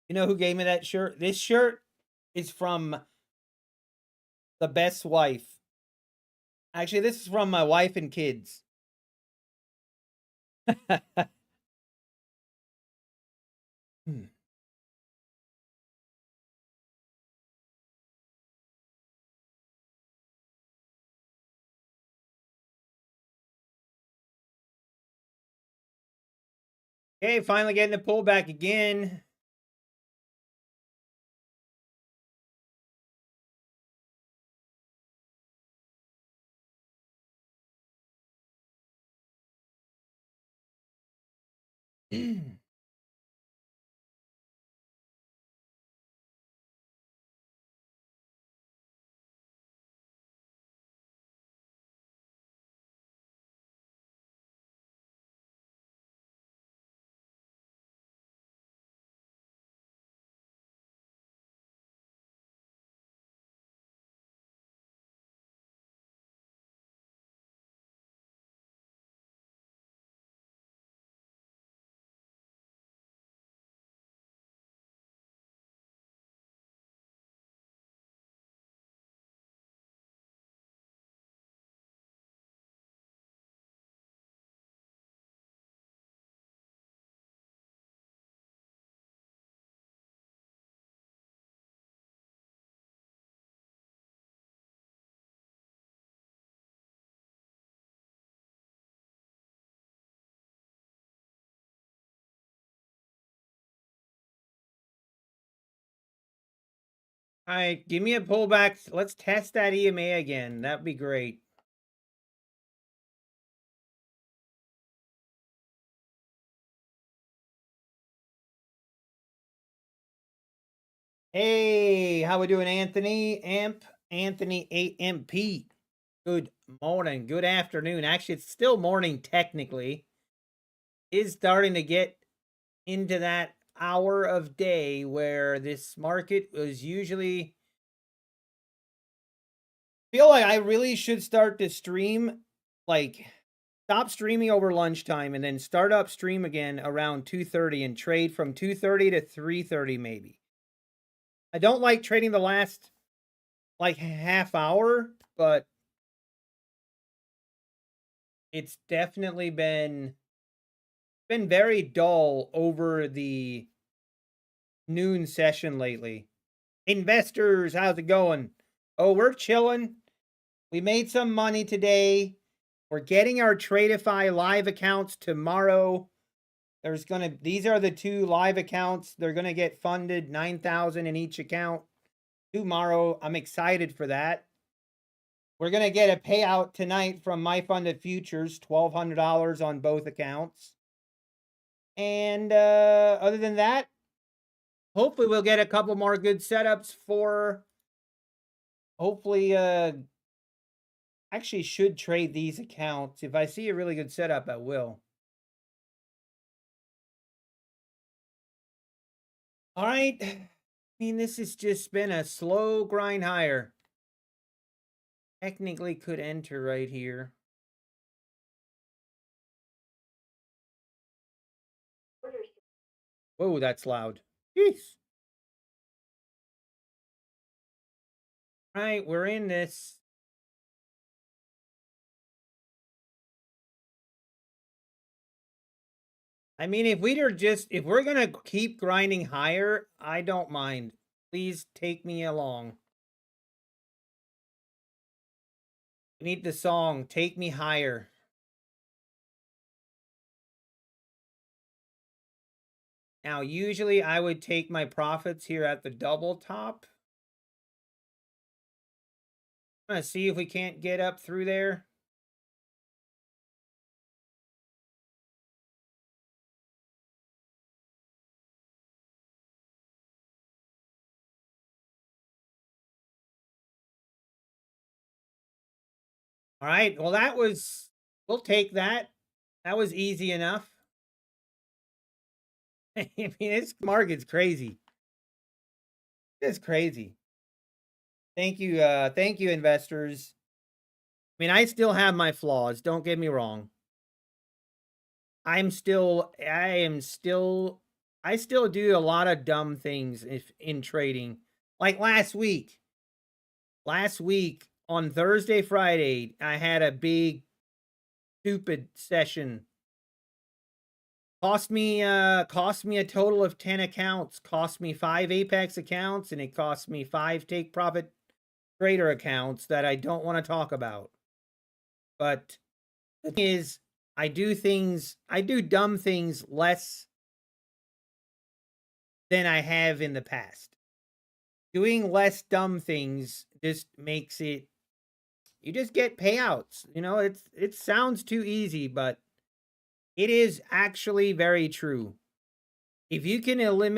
You know who gave me that shirt? This shirt is from The Best Wife. Actually, this is from my wife and kids. Okay, finally getting the pullback again. All right, give me a pullback. Let's test that EMA again. That'd be great. Hey, how we doing, Anthony? Anthony AMP. Good morning, good afternoon. Actually, it's still morning technically. Is starting to get into that hour of day where this market was usually. Feel like I really should start to stream, like stop streaming over lunchtime and then start up stream again around 2:30 and trade from 2:30 to 3:30 maybe. I don't like trading the last like half hour, but it's definitely been very dull over the noon session lately. Investors, how's it going? Oh, we're chilling. We made some money today. We're getting our Tradeify live accounts tomorrow. These are the two live accounts. They're gonna get funded, 9,000 in each account tomorrow. I'm excited for that. We're gonna get a payout tonight from My Funded Futures, $1,200 on both accounts. And other than that, hopefully we'll get a couple more good setups for. Hopefully, actually should trade these accounts. If I see a really good setup, I will. All right. I mean, this has just been a slow grind higher. Technically could enter right here. Whoa, that's loud. Jeez. All right, we're in this. I mean, if we're gonna keep grinding higher, I don't mind. Please take me along. We need the song, Take Me Higher. Now, usually I would take my profits here at the double top. I'm gonna see if we can't get up through there. All right, well, we'll take that. That was easy enough. I mean, this market's crazy. It's crazy. Thank you, investors. I mean, I still have my flaws. Don't get me wrong. I still do a lot of dumb things in trading. Like last week on Thursday, Friday, I had a big stupid session. Cost me a total of 10 accounts, cost me 5 Apex accounts, and it cost me 5 take profit trader accounts that I don't want to talk about. But the thing is, I do dumb things less than I have in the past. Doing less dumb things just makes it, you just get payouts. You know, it sounds too easy, but it is actually very true. If you can eliminate